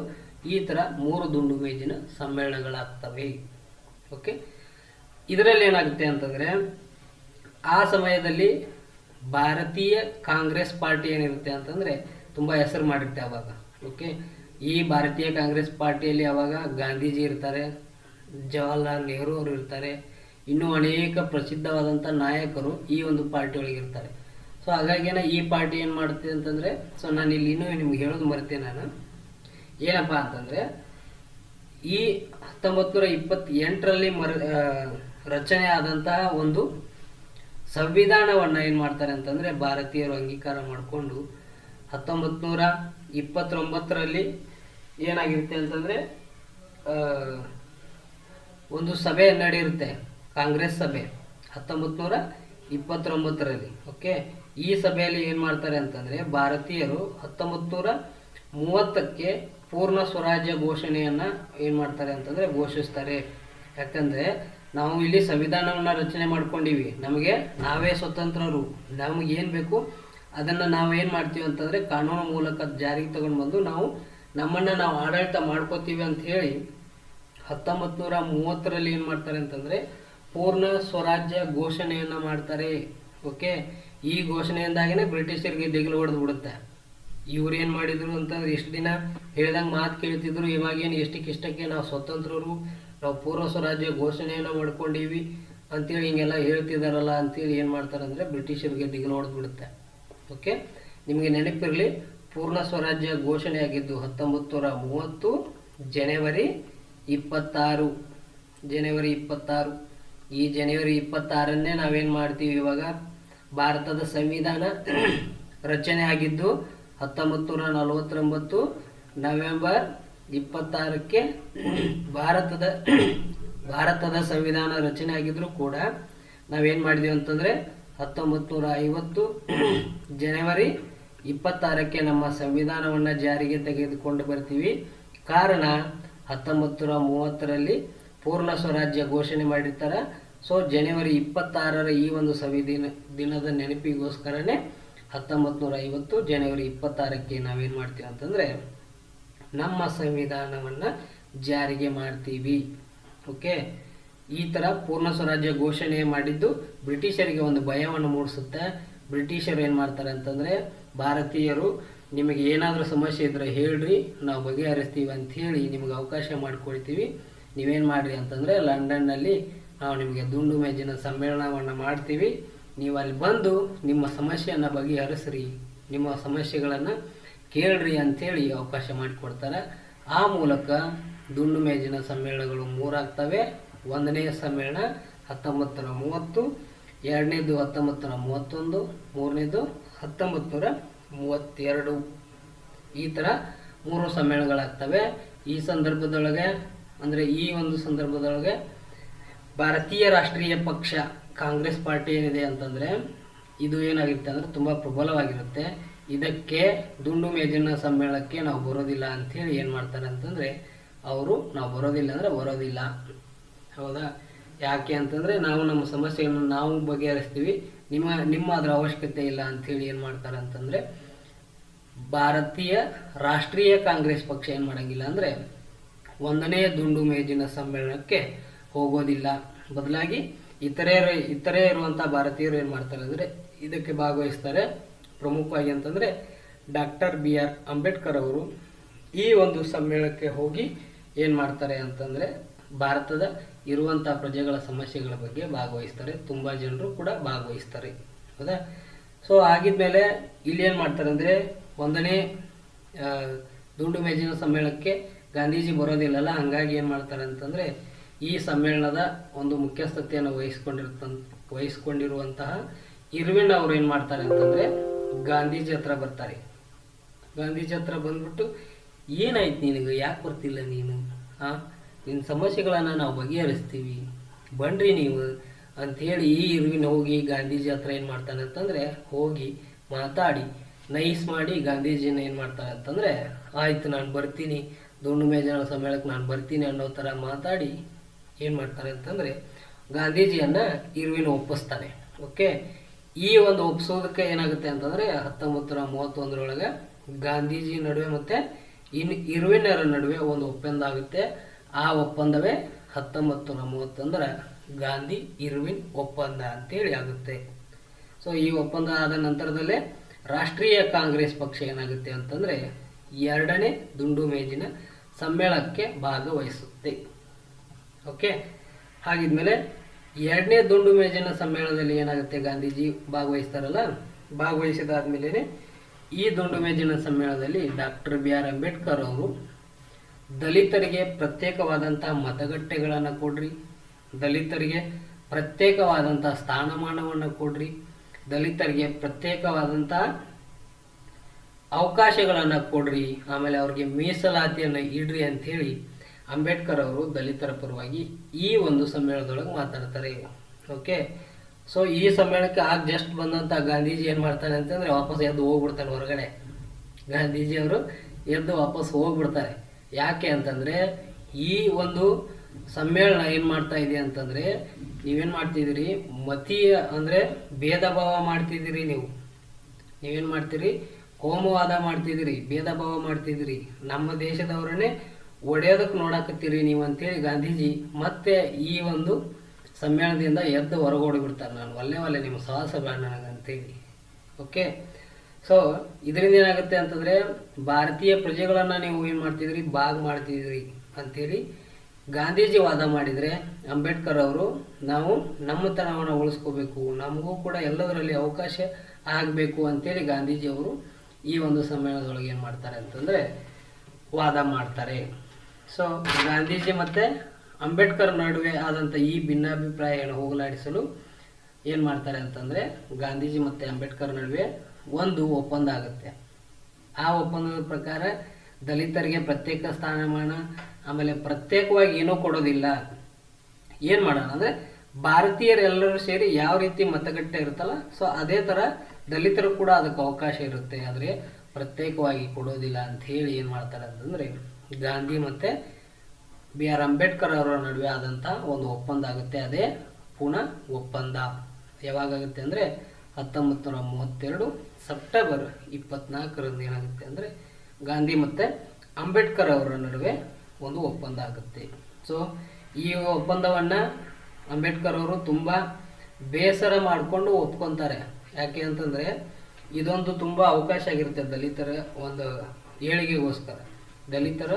ಈ ಥರ 3 ದುಂಡು ಮೇಜಿನ ಸಮ್ಮೇಳನಗಳಾಗ್ತವೆ. ಓಕೆ, ಇದರಲ್ಲಿ ಏನಾಗುತ್ತೆ ಅಂತಂದರೆ ಆ ಸಮಯದಲ್ಲಿ ಭಾರತೀಯ ಕಾಂಗ್ರೆಸ್ ಪಾರ್ಟಿ ಏನಿರುತ್ತೆ ಅಂತಂದರೆ ತುಂಬ ಹೆಸರು ಮಾಡಿರುತ್ತೆ ಆವಾಗ. ಓಕೆ, ಈ ಭಾರತೀಯ ಕಾಂಗ್ರೆಸ್ ಪಾರ್ಟಿಯಲ್ಲಿ ಆವಾಗ ಗಾಂಧೀಜಿ ಇರ್ತಾರೆ, ಜವಾಹರ್ಲಾಲ್ ನೆಹರು ಅವರು ಇರ್ತಾರೆ, ಇನ್ನೂ ಅನೇಕ ಪ್ರಸಿದ್ಧವಾದಂಥ ನಾಯಕರು ಈ ಒಂದು ಪಾರ್ಟಿ ಒಳಗೆ ಇರ್ತಾರೆ. ಸೊ ಹಾಗಾಗಿನ ಈ ಪಾರ್ಟಿ ಏನು ಮಾಡುತ್ತೆ ಅಂತಂದರೆ, ಸೊ ನಾನು ಇಲ್ಲಿ ಇನ್ನೂ ನಿಮ್ಗೆ ಹೇಳೋದು ಮರೆತೇನೆ. ನಾನು ಏನಪ್ಪ ಅಂತಂದರೆ ಈ 1928ರಲ್ಲಿ ರಚನೆ ಆದಂತಹ ಒಂದು ಸಂವಿಧಾನವನ್ನು ಏನು ಮಾಡ್ತಾರೆ ಅಂತಂದರೆ ಭಾರತೀಯರು ಅಂಗೀಕಾರ ಮಾಡಿಕೊಂಡು 1929ರಲ್ಲಿ ಏನಾಗಿರುತ್ತೆ ಅಂತಂದರೆ ಒಂದು ಸಭೆ ನಡೆಯುತ್ತೆ, ಕಾಂಗ್ರೆಸ್ ಸಭೆ 1929ರಲ್ಲಿ. ಓಕೆ, ಈ ಸಭೆಯಲ್ಲಿ ಏನು ಮಾಡ್ತಾರೆ ಅಂತಂದರೆ ಭಾರತೀಯರು 1930ಕ್ಕೆ ಪೂರ್ಣ ಸ್ವರಾಜ್ಯ ಘೋಷಣೆಯನ್ನು ಏನು ಮಾಡ್ತಾರೆ ಅಂತಂದರೆ ಘೋಷಿಸ್ತಾರೆ. ಯಾಕಂದರೆ ನಾವು ಇಲ್ಲಿ ಸಂವಿಧಾನವನ್ನು ರಚನೆ ಮಾಡ್ಕೊಂಡಿವಿ, ನಮಗೆ ನಾವೇ ಸ್ವತಂತ್ರರು, ನಮಗೇನು ಬೇಕು ಅದನ್ನು ನಾವು ಏನು ಮಾಡ್ತೀವಿ ಅಂತಂದರೆ ಕಾನೂನು ಮೂಲಕ ಜಾರಿಗೆ ತಗೊಂಡು ಬಂದು ನಮ್ಮನ್ನು ನಾವು ಆಡಳಿತ ಮಾಡ್ಕೋತೀವಿ ಅಂತ ಹೇಳಿ 1930ರಲ್ಲಿ ಏನು ಮಾಡ್ತಾರೆ ಅಂತಂದರೆ ಪೂರ್ಣ ಸ್ವರಾಜ್ಯ ಘೋಷಣೆಯನ್ನು ಮಾಡ್ತಾರೆ. ಓಕೆ, ಈ ಘೋಷಣೆಯಿಂದಾಗಿನೇ ಬ್ರಿಟಿಷರಿಗೆ ದಿಗಿಲು ಹೊಡೆದು ಬಿಡುತ್ತೆ. ಇವ್ರು ಏನು ಮಾಡಿದರು ಅಂತಂದ್ರೆ ಇಷ್ಟು ದಿನ ಹೇಳ್ದಂಗೆ ಮಾತು ಕೇಳ್ತಿದ್ರು, ಇವಾಗೇನು ಎಷ್ಟಕ್ಕಿಷ್ಟಕ್ಕೆ ನಾವು ಸ್ವತಂತ್ರರು, ನಾವು ಪೂರ್ವ ಸ್ವರಾಜ್ಯ ಘೋಷಣೆಯನ್ನು ಮಾಡ್ಕೊಂಡಿವಿ ಅಂತೇಳಿ ಹಿಂಗೆಲ್ಲ ಹೇಳ್ತಿದಾರಲ್ಲ ಅಂತೇಳಿ ಏನು ಮಾಡ್ತಾರೆ ಅಂದರೆ ಬ್ರಿಟಿಷರಿಗೆ ದಿಗಿಲು ಹೊಡೆದು ಬಿಡುತ್ತೆ. ಓಕೆ, ನಿಮಗೆ ನೆನಪಿರಲಿ, ಪೂರ್ಣ ಸ್ವರಾಜ್ಯ ಘೋಷಣೆ ಆಗಿದ್ದು 1930 ಜನವರಿ 26. ಈ ಜನವರಿ 26ನ್ನೇ ನಾವೇನು ಮಾಡ್ತೀವಿ, ಇವಾಗ ಭಾರತದ ಸಂವಿಧಾನ ರಚನೆ ಆಗಿದ್ದು 1949 ನವೆಂಬರ್ 26ಕ್ಕೆ ಭಾರತದ ಸಂವಿಧಾನ ರಚನೆ ಆಗಿದ್ರೂ ಕೂಡ ನಾವೇನು ಮಾಡಿದೀವಿ ಅಂತಂದರೆ 1950 ಜನವರಿ 26ಕ್ಕೆ ನಮ್ಮ ಸಂವಿಧಾನವನ್ನು ಜಾರಿಗೆ ತೆಗೆದುಕೊಂಡು ಬರ್ತೀವಿ. ಕಾರಣ 1930ರಲ್ಲಿ ಪೂರ್ಣ ಸ್ವರಾಜ್ಯ ಘೋಷಣೆ ಮಾಡಿರ್ತಾರೆ. ಸೊ ಜನವರಿ 26ರ ಈ ಒಂದು ದಿನದ ನೆನಪಿಗೋಸ್ಕರನೇ 1950 ಜನವರಿ 26ಕ್ಕೆ ನಾವೇನು ಮಾಡ್ತೀವಿ ಅಂತಂದರೆ ನಮ್ಮ ಸಂವಿಧಾನವನ್ನು ಜಾರಿಗೆ ಮಾಡ್ತೀವಿ. ಓಕೆ, ಈ ಥರ ಪೂರ್ಣ ಸ್ವರಾಜ್ಯ ಘೋಷಣೆ ಮಾಡಿದ್ದು ಬ್ರಿಟಿಷರಿಗೆ ಒಂದು ಭಯವನ್ನು ಮೂಡಿಸುತ್ತೆ. ಬ್ರಿಟಿಷರು ಏನು ಮಾಡ್ತಾರೆ ಅಂತಂದರೆ, ಭಾರತೀಯರು ನಿಮಗೆ ಏನಾದರೂ ಸಮಸ್ಯೆ ಇದ್ದರೆ ಹೇಳ್ರಿ, ನಾವು ಬಗೆಹರಿಸ್ತೀವಿ ಅಂಥೇಳಿ ನಿಮಗೆ ಅವಕಾಶ ಮಾಡಿಕೊಡ್ತೀವಿ. ನೀವೇನು ಮಾಡಿರಿ ಅಂತಂದರೆ, ಲಂಡನ್ನಲ್ಲಿ ನಾವು ನಿಮಗೆ ದುಂಡು ಮೇಜಿನ ಸಮ್ಮೇಳನವನ್ನು ಮಾಡ್ತೀವಿ, ನೀವು ಅಲ್ಲಿ ಬಂದು ನಿಮ್ಮ ಸಮಸ್ಯೆಯನ್ನು ಬಗೆಹರಿಸ್ರಿ, ನಿಮ್ಮ ಸಮಸ್ಯೆಗಳನ್ನು ಕೇಳ್ರಿ ಅಂಥೇಳಿ ಅವಕಾಶ ಮಾಡಿಕೊಡ್ತಾರೆ. ಆ ಮೂಲಕ ದುಂಡು ಮೇಜಿನ ಸಮ್ಮೇಳನಗಳು 3 ಆಗ್ತವೆ. 1ನೇ ಸಮ್ಮೇಳನ 1930, 2ನೇದು 1931, 3ನೇದು 1932. ಈ ಥರ 3 ಸಮ್ಮೇಳನಗಳಾಗ್ತವೆ. ಈ ಸಂದರ್ಭದೊಳಗೆ ಅಂದರೆ ಈ ಒಂದು ಸಂದರ್ಭದೊಳಗೆ ಭಾರತೀಯ ರಾಷ್ಟ್ರೀಯ ಪಕ್ಷ ಕಾಂಗ್ರೆಸ್ ಪಾರ್ಟಿ ಏನಿದೆ ಅಂತಂದರೆ, ಇದು ಏನಾಗಿರುತ್ತೆ ಅಂದರೆ ತುಂಬ ಪ್ರಬಲವಾಗಿರುತ್ತೆ. ಇದಕ್ಕೆ ದುಂಡು ಮೇಜಿನ ಸಮ್ಮೇಳನಕ್ಕೆ ನಾವು ಬರೋದಿಲ್ಲ ಅಂಥೇಳಿ ಏನು ಮಾಡ್ತಾರೆ ಅಂತಂದರೆ, ಅವರು ನಾವು ಬರೋದಿಲ್ಲ ಅಂದರೆ ಬರೋದಿಲ್ಲ. ಹೌದಾ? ಯಾಕೆ ಅಂತಂದರೆ, ನಾವು ನಮ್ಮ ಸಮಸ್ಯೆಗಳನ್ನು ನಾವು ಬಗೆಹರಿಸ್ತೀವಿ, ನಿಮ್ಮ ಅದರ ಅವಶ್ಯಕತೆ ಇಲ್ಲ ಅಂಥೇಳಿ ಏನು ಮಾಡ್ತಾರೆ ಅಂತಂದರೆ, ಭಾರತೀಯ ರಾಷ್ಟ್ರೀಯ ಕಾಂಗ್ರೆಸ್ ಪಕ್ಷ ಏನು ಮಾಡೋಂಗಿಲ್ಲ ಅಂದರೆ 1ನೇ ದುಂಡು ಮೇಜಿನ ಸಮ್ಮೇಳನಕ್ಕೆ ಹೋಗೋದಿಲ್ಲ. ಬದಲಾಗಿ ಇತರೆ ಇರುವಂಥ ಭಾರತೀಯರು ಏನು ಮಾಡ್ತಾರೆ ಅಂದರೆ ಇದಕ್ಕೆ ಭಾಗವಹಿಸ್ತಾರೆ. ಪ್ರಮುಖವಾಗಿ ಅಂತಂದರೆ ಡಾಕ್ಟರ್ BR ಅಂಬೇಡ್ಕರ್ ಅವರು ಈ ಒಂದು ಸಮ್ಮೇಳನಕ್ಕೆ ಹೋಗಿ ಏನು ಮಾಡ್ತಾರೆ ಅಂತಂದರೆ, ಭಾರತದ ಇರುವಂಥ ಪ್ರಜೆಗಳ ಸಮಸ್ಯೆಗಳ ಬಗ್ಗೆ ಭಾಗವಹಿಸ್ತಾರೆ. ತುಂಬ ಜನರು ಕೂಡ ಭಾಗವಹಿಸ್ತಾರೆ. ಹೌದಾ? ಸೊ ಆಗಿದ್ಮೇಲೆ ಇಲ್ಲಿ ಏನು ಮಾಡ್ತಾರೆ ಅಂದರೆ, 1ನೇ ದುಂಡು ಮೇಜಿನ ಸಮ್ಮೇಳನಕ್ಕೆ ಗಾಂಧೀಜಿ ಬರೋದಿಲ್ಲಲ್ಲ, ಹಾಗಾಗಿ ಏನು ಮಾಡ್ತಾರೆ ಅಂತಂದರೆ, ಈ ಸಮ್ಮೇಳನದ ಒಂದು ಮುಖ್ಯಸ್ಥತೆಯನ್ನು ವಹಿಸ್ಕೊಂಡಿರುವಂತಹ ಇರ್ವಿನ್ ಅವರು ಏನು ಮಾಡ್ತಾರೆ ಅಂತಂದರೆ, ಗಾಂಧೀಜಿ ಹತ್ರ ಬರ್ತಾರೆ. ಗಾಂಧೀಜಿ ಹತ್ರ ಬಂದ್ಬಿಟ್ಟು, ಏನಾಯ್ತು ನಿನಗೆ, ಯಾಕೆ ಬರ್ತಿಲ್ಲ ನೀನು, ನಿನ್ನ ಸಮಸ್ಯೆಗಳನ್ನು ನಾವು ಬಗೆಹರಿಸ್ತೀವಿ, ಬನ್ರಿ ನೀವು ಅಂಥೇಳಿ ಈ ಇರ್ವಿನ್ ಹೋಗಿ ಗಾಂಧೀಜಿ ಹತ್ರ ಏನು ಮಾಡ್ತಾನೆ ಅಂತಂದರೆ, ಹೋಗಿ ಮಾತಾಡಿ ನೈಸ್ ಮಾಡಿ ಗಾಂಧೀಜಿನ ಏನು ಮಾಡ್ತಾರೆ ಅಂತಂದರೆ, ಆಯ್ತು ನಾನು ಬರ್ತೀನಿ, ದುಂಡು ಮೇಜಿನ ಸಮ್ಮೇಳನಕ್ಕೆ ನಾನು ಬರ್ತೀನಿ ಅನ್ನೋ ಥರ ಮಾತಾಡಿ ಏನು ಮಾಡ್ತಾರೆ ಅಂತಂದರೆ, ಗಾಂಧೀಜಿಯನ್ನು ಇರ್ವಿನ್ ಒಪ್ಪಿಸ್ತಾನೆ. ಓಕೆ, ಈ ಒಂದು ಒಪ್ಪಿಸೋದಕ್ಕೆ ಏನಾಗುತ್ತೆ ಅಂತಂದರೆ, 1931 ಗಾಂಧೀಜಿ ನಡುವೆ ಮತ್ತು ಇರ್ವಿನ್ನರ ನಡುವೆ ಒಂದು ಒಪ್ಪಂದ ಆಗುತ್ತೆ. ಆ ಒಪ್ಪಂದವೇ 1931 ಗಾಂಧಿ ಇರ್ವಿನ್ ಒಪ್ಪಂದ ಅಂತೇಳಿ ಆಗುತ್ತೆ. ಸೊ ಈ ಒಪ್ಪಂದ ಆದ ನಂತರದಲ್ಲೇ ರಾಷ್ಟ್ರೀಯ ಕಾಂಗ್ರೆಸ್ ಪಕ್ಷ ಏನಾಗುತ್ತೆ ಅಂತಂದರೆ, 2ನೇ ದುಂಡು ಮೇಜಿನ ಸಮ್ಮೇಳನಕ್ಕೆ ಭಾಗವಹಿಸುತ್ತೆ. ಓಕೆ, ಹಾಗಿದ್ಮೇಲೆ 2ನೇ ದುಂಡು ಮೇಜಿನ ಸಮ್ಮೇಳನದಲ್ಲಿ ಏನಾಗುತ್ತೆ, ಗಾಂಧೀಜಿ ಭಾಗವಹಿಸ್ತಾರಲ್ಲ, ಭಾಗವಹಿಸಿದಾದ್ಮೇಲೆ ಈ ದುಂಡು ಮೇಜಿನ ಸಮ್ಮೇಳನದಲ್ಲಿ ಡಾಕ್ಟರ್ BR ಅಂಬೇಡ್ಕರ್ ಅವರು ದಲಿತರಿಗೆ ಪ್ರತ್ಯೇಕವಾದಂಥ ಮತಗಟ್ಟೆಗಳನ್ನು ಕೊಡ್ರಿ, ದಲಿತರಿಗೆ ಪ್ರತ್ಯೇಕವಾದಂಥ ಸ್ಥಾನಮಾನವನ್ನು ಕೊಡ್ರಿ, ದಲಿತರಿಗೆ ಪ್ರತ್ಯೇಕವಾದಂಥ ಅವಕಾಶಗಳನ್ನು ಕೊಡ್ರಿ, ಆಮೇಲೆ ಅವ್ರಿಗೆ ಮೀಸಲಾತಿಯನ್ನು ಇಡ್ರಿ ಅಂಥೇಳಿ ಅಂಬೇಡ್ಕರ್ ಅವರು ದಲಿತರ ಪರವಾಗಿ ಈ ಒಂದು ಸಮ್ಮೇಳನದೊಳಗೆ ಮಾತಾಡ್ತಾರೆ. ಓಕೆ, ಸೊ ಈ ಸಮ್ಮೇಳನಕ್ಕೆ ಜಸ್ಟ್ ಬಂದಂಥ ಗಾಂಧೀಜಿ ಏನು ಮಾಡ್ತಾನೆ ಅಂತಂದರೆ, ವಾಪಸ್ ಎದ್ದು ಹೋಗ್ಬಿಡ್ತಾನೆ ಹೊರಗಡೆ. ಗಾಂಧೀಜಿ ಅವರು ಎದ್ದು ವಾಪಸ್ ಹೋಗ್ಬಿಡ್ತಾರೆ. ಯಾಕೆ ಅಂತಂದರೆ, ಈ ಒಂದು ಸಮ್ಮೇಳನ ಏನು ಮಾಡ್ತಾ ಇದೆ ಅಂತಂದರೆ, ನೀವೇನು ಮಾಡ್ತಿದ್ದೀರಿ, ಮತೀಯ ಅಂದರೆ ಭೇದ ಭಾವ ಮಾಡ್ತಿದ್ದೀರಿ, ನೀವೇನು ಮಾಡ್ತೀರಿ, ಕೋಮುವಾದ ಮಾಡ್ತಿದ್ದೀರಿ, ಭೇದ ಭಾವ ಮಾಡ್ತಿದ್ದೀರಿ, ನಮ್ಮ ದೇಶದವರನ್ನೇ ಒಡೆಯೋದಕ್ಕೆ ನೋಡಾಕತ್ತೀರಿ ನೀವು ಅಂತೇಳಿ ಗಾಂಧೀಜಿ ಮತ್ತೆ ಈ ಒಂದು ಸಮ್ಮೇಳನದಿಂದ ಎದ್ದು ಹೊರಗೋಡಿಬಿಡ್ತಾರೆ. ನಾನು ಒಲ್ಲೆ ನಿಮ್ಮ ಸಾಹಸ ಬೇಡ ನನಗಂತೇಳಿ. ಓಕೆ, ಸೊ ಇದರಿಂದ ಏನಾಗುತ್ತೆ ಅಂತಂದರೆ, ಭಾರತೀಯ ಪ್ರಜೆಗಳನ್ನು ನೀವು ಏನು ಮಾಡ್ತಿದ್ರಿ, ಮಾಡ್ತಿದ್ರಿ ಅಂಥೇಳಿ ಗಾಂಧೀಜಿ ವಾದ ಮಾಡಿದರೆ, ಅಂಬೇಡ್ಕರ್ ಅವರು ನಾವು ನಮ್ಮತನವನ್ನು ಉಳಿಸ್ಕೋಬೇಕು, ನಮಗೂ ಕೂಡ ಎಲ್ಲದರಲ್ಲಿ ಅವಕಾಶ ಆಗಬೇಕು ಅಂತೇಳಿ ಗಾಂಧೀಜಿ ಅವರು ಈ ಒಂದು ಸಮ್ಮೇಳನದೊಳಗೆ ಏನು ಮಾಡ್ತಾರೆ ಅಂತಂದರೆ ವಾದ ಮಾಡ್ತಾರೆ. ಸೊ ಗಾಂಧೀಜಿ ಮತ್ತು ಅಂಬೇಡ್ಕರ್ ನಡುವೆ ಆದಂಥ ಈ ಭಿನ್ನಾಭಿಪ್ರಾಯವನ್ನು ಹೋಗಲಾಡಿಸಲು ಏನು ಮಾಡ್ತಾರೆ ಅಂತಂದರೆ, ಗಾಂಧೀಜಿ ಮತ್ತು ಅಂಬೇಡ್ಕರ್ ನಡುವೆ ಒಂದು ಒಪ್ಪಂದ ಆಗುತ್ತೆ. ಆ ಒಪ್ಪಂದದ ಪ್ರಕಾರ ದಲಿತರಿಗೆ ಪ್ರತ್ಯೇಕ ಸ್ಥಾನಮಾನ, ಆಮೇಲೆ ಪ್ರತ್ಯೇಕವಾಗಿ ಏನೂ ಕೊಡೋದಿಲ್ಲ. ಏನು ಮಾಡೋಣ ಅಂದರೆ, ಭಾರತೀಯರೆಲ್ಲರೂ ಸೇರಿ ಯಾವ ರೀತಿ ಮತಗಟ್ಟೆ ಇರುತ್ತಲ್ಲ, ಸೊ ಅದೇ ಥರ ದಲಿತರು ಕೂಡ ಅದಕ್ಕೆ ಅವಕಾಶ ಇರುತ್ತೆ, ಆದರೆ ಪ್ರತ್ಯೇಕವಾಗಿ ಕೊಡೋದಿಲ್ಲ ಅಂತ ಹೇಳಿ ಏನು ಮಾಡ್ತಾರೆ ಅಂತಂದರೆ, ಗಾಂಧಿ ಮತ್ತು BR ಅಂಬೇಡ್ಕರ್ ಅವರ ನಡುವೆ ಆದಂಥ ಒಂದು ಒಪ್ಪಂದ ಆಗುತ್ತೆ. ಅದೇ ಪೂನಾ ಒಪ್ಪಂದ. ಯಾವಾಗುತ್ತೆ ಅಂದರೆ 1932 ಸೆಪ್ಟೆಂಬರ್ 24 ಏನಾಗುತ್ತೆ ಅಂದರೆ, ಗಾಂಧಿ ಮತ್ತು ಅಂಬೇಡ್ಕರ್ ಅವರ ನಡುವೆ ಒಂದು ಒಪ್ಪಂದ ಆಗುತ್ತೆ. ಸೊ ಈ ಒಪ್ಪಂದವನ್ನು ಅಂಬೇಡ್ಕರ್ ಅವರು ತುಂಬ ಬೇಸರ ಮಾಡಿಕೊಂಡು ಒಪ್ಕೊತಾರೆ. ಯಾಕೆ ಅಂತಂದರೆ ಇದೊಂದು ತುಂಬ ಅವಕಾಶ ಆಗಿರುತ್ತೆ ದಲಿತರ ಒಂದು ಏಳಿಗೆಗೋಸ್ಕರ, ದಲಿತರ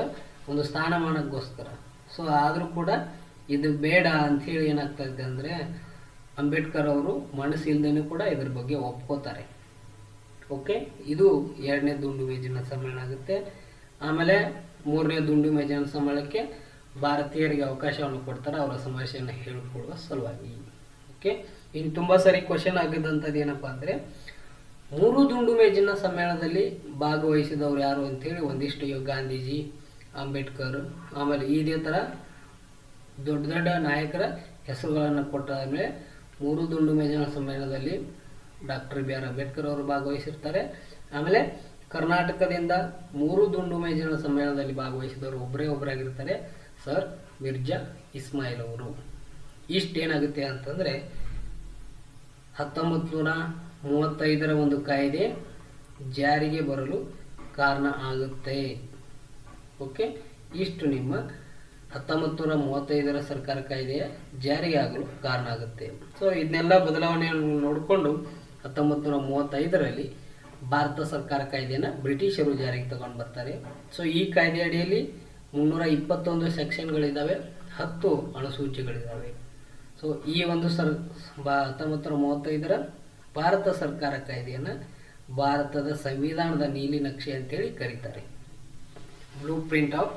ಒಂದು ಸ್ಥಾನಮಾನಕ್ಕೋಸ್ಕರ. ಸೊ ಆದರೂ ಕೂಡ ಇದು ಬೇಡ ಅಂಥೇಳಿ ಏನಾಗ್ತಾ ಇದೆ ಅಂದರೆ ಅಂಬೇಡ್ಕರ್ ಅವರು ಮನಸ್ಸಿಲ್ದೇನೂ ಕೂಡ ಇದ್ರ ಬಗ್ಗೆ ಒಪ್ಕೋತಾರೆ. ಓಕೆ, ಇದು 2ನೇ ದುಂಡು ಮೇಜಿನ ಸಮ್ಮೇಳನ ಆಗುತ್ತೆ. ಆಮೇಲೆ 3ನೇ ದುಂಡು ಮೇಜಿನ ಸಮ್ಮೇಳನಕ್ಕೆ ಭಾರತೀಯರಿಗೆ ಅವಕಾಶವನ್ನು ಕೊಡ್ತಾರೆ ಅವರ ಸಮಸ್ಯೆಯನ್ನು ಹೇಳಿಕೊಳ್ಳುವ ಸಲುವಾಗಿ. ಓಕೆ, ಇನ್ನು ತುಂಬ ಸರಿ ಕ್ವಶನ್ ಆಗಿದ್ದಂಥದ್ದು ಏನಪ್ಪ ಅಂದರೆ 3 ದುಂಡು ಮೇಜಿನ ಸಮ್ಮೇಳನದಲ್ಲಿ ಭಾಗವಹಿಸಿದವರು ಯಾರು ಅಂತೇಳಿ ಒಂದಿಷ್ಟು ಗಾಂಧೀಜಿ, ಅಂಬೇಡ್ಕರ್, ಆಮೇಲೆ ಇದೇ ಥರ ದೊಡ್ಡ ದೊಡ್ಡ ನಾಯಕರ ಹೆಸರುಗಳನ್ನು ಕೊಟ್ಟಾದ್ಮೇಲೆ 3 ದುಂಡು ಮೇಜಿನ ಸಮ್ಮೇಳನದಲ್ಲಿ ಡಾಕ್ಟರ್ ಬಿ ಆರ್ ಅಂಬೇಡ್ಕರ್ ಅವರು ಭಾಗವಹಿಸಿರ್ತಾರೆ. ಆಮೇಲೆ ಕರ್ನಾಟಕದಿಂದ 3 ದುಂಡು ಮೇಜಿನ ಸಮ್ಮೇಳನದಲ್ಲಿ ಭಾಗವಹಿಸಿದವರು ಒಬ್ಬರಾಗಿರ್ತಾರೆ, ಸರ್ ಮಿರ್ಜಾ ಇಸ್ಮಾಯಿಲ್ ಅವರು. ಇಷ್ಟೇನಾಗುತ್ತೆ ಅಂತಂದರೆ 1935ರ ಒಂದು ಕಾಯ್ದೆ ಜಾರಿಗೆ ಬರಲು ಕಾರಣ ಆಗುತ್ತೆ. ಓಕೆ, ಇಷ್ಟು ನಿಮ್ಮ 1935ರ ಸರ್ಕಾರ ಕಾಯ್ದೆಯ ಜಾರಿಗೆ ಆಗಲು ಕಾರಣ ಆಗುತ್ತೆ. ಸೊ ಇದನ್ನೆಲ್ಲ ಬದಲಾವಣೆಯನ್ನು ನೋಡಿಕೊಂಡು 1935ರಲ್ಲಿ ಭಾರತ ಸರ್ಕಾರ ಕಾಯ್ದೆಯನ್ನು ಬ್ರಿಟಿಷರು ಜಾರಿಗೆ ತಗೊಂಡು ಬರ್ತಾರೆ. ಸೊ ಈ ಕಾಯ್ದೆ ಅಡಿಯಲ್ಲಿ 321 ಸೆಕ್ಷನ್ಗಳಿದ್ದಾವೆ, 10 ಅನುಸೂಚಿಗಳಿದ್ದಾವೆ. ಸೊ ಈ ಒಂದು 1935ರ ಭಾರತ ಸರ್ಕಾರ ಕಾಯ್ದೆಯನ್ನು ಭಾರತದ ಸಂವಿಧಾನದ ನೀಲಿ ನಕ್ಷೆ ಅಂತೇಳಿ ಕರೀತಾರೆ. Blue print of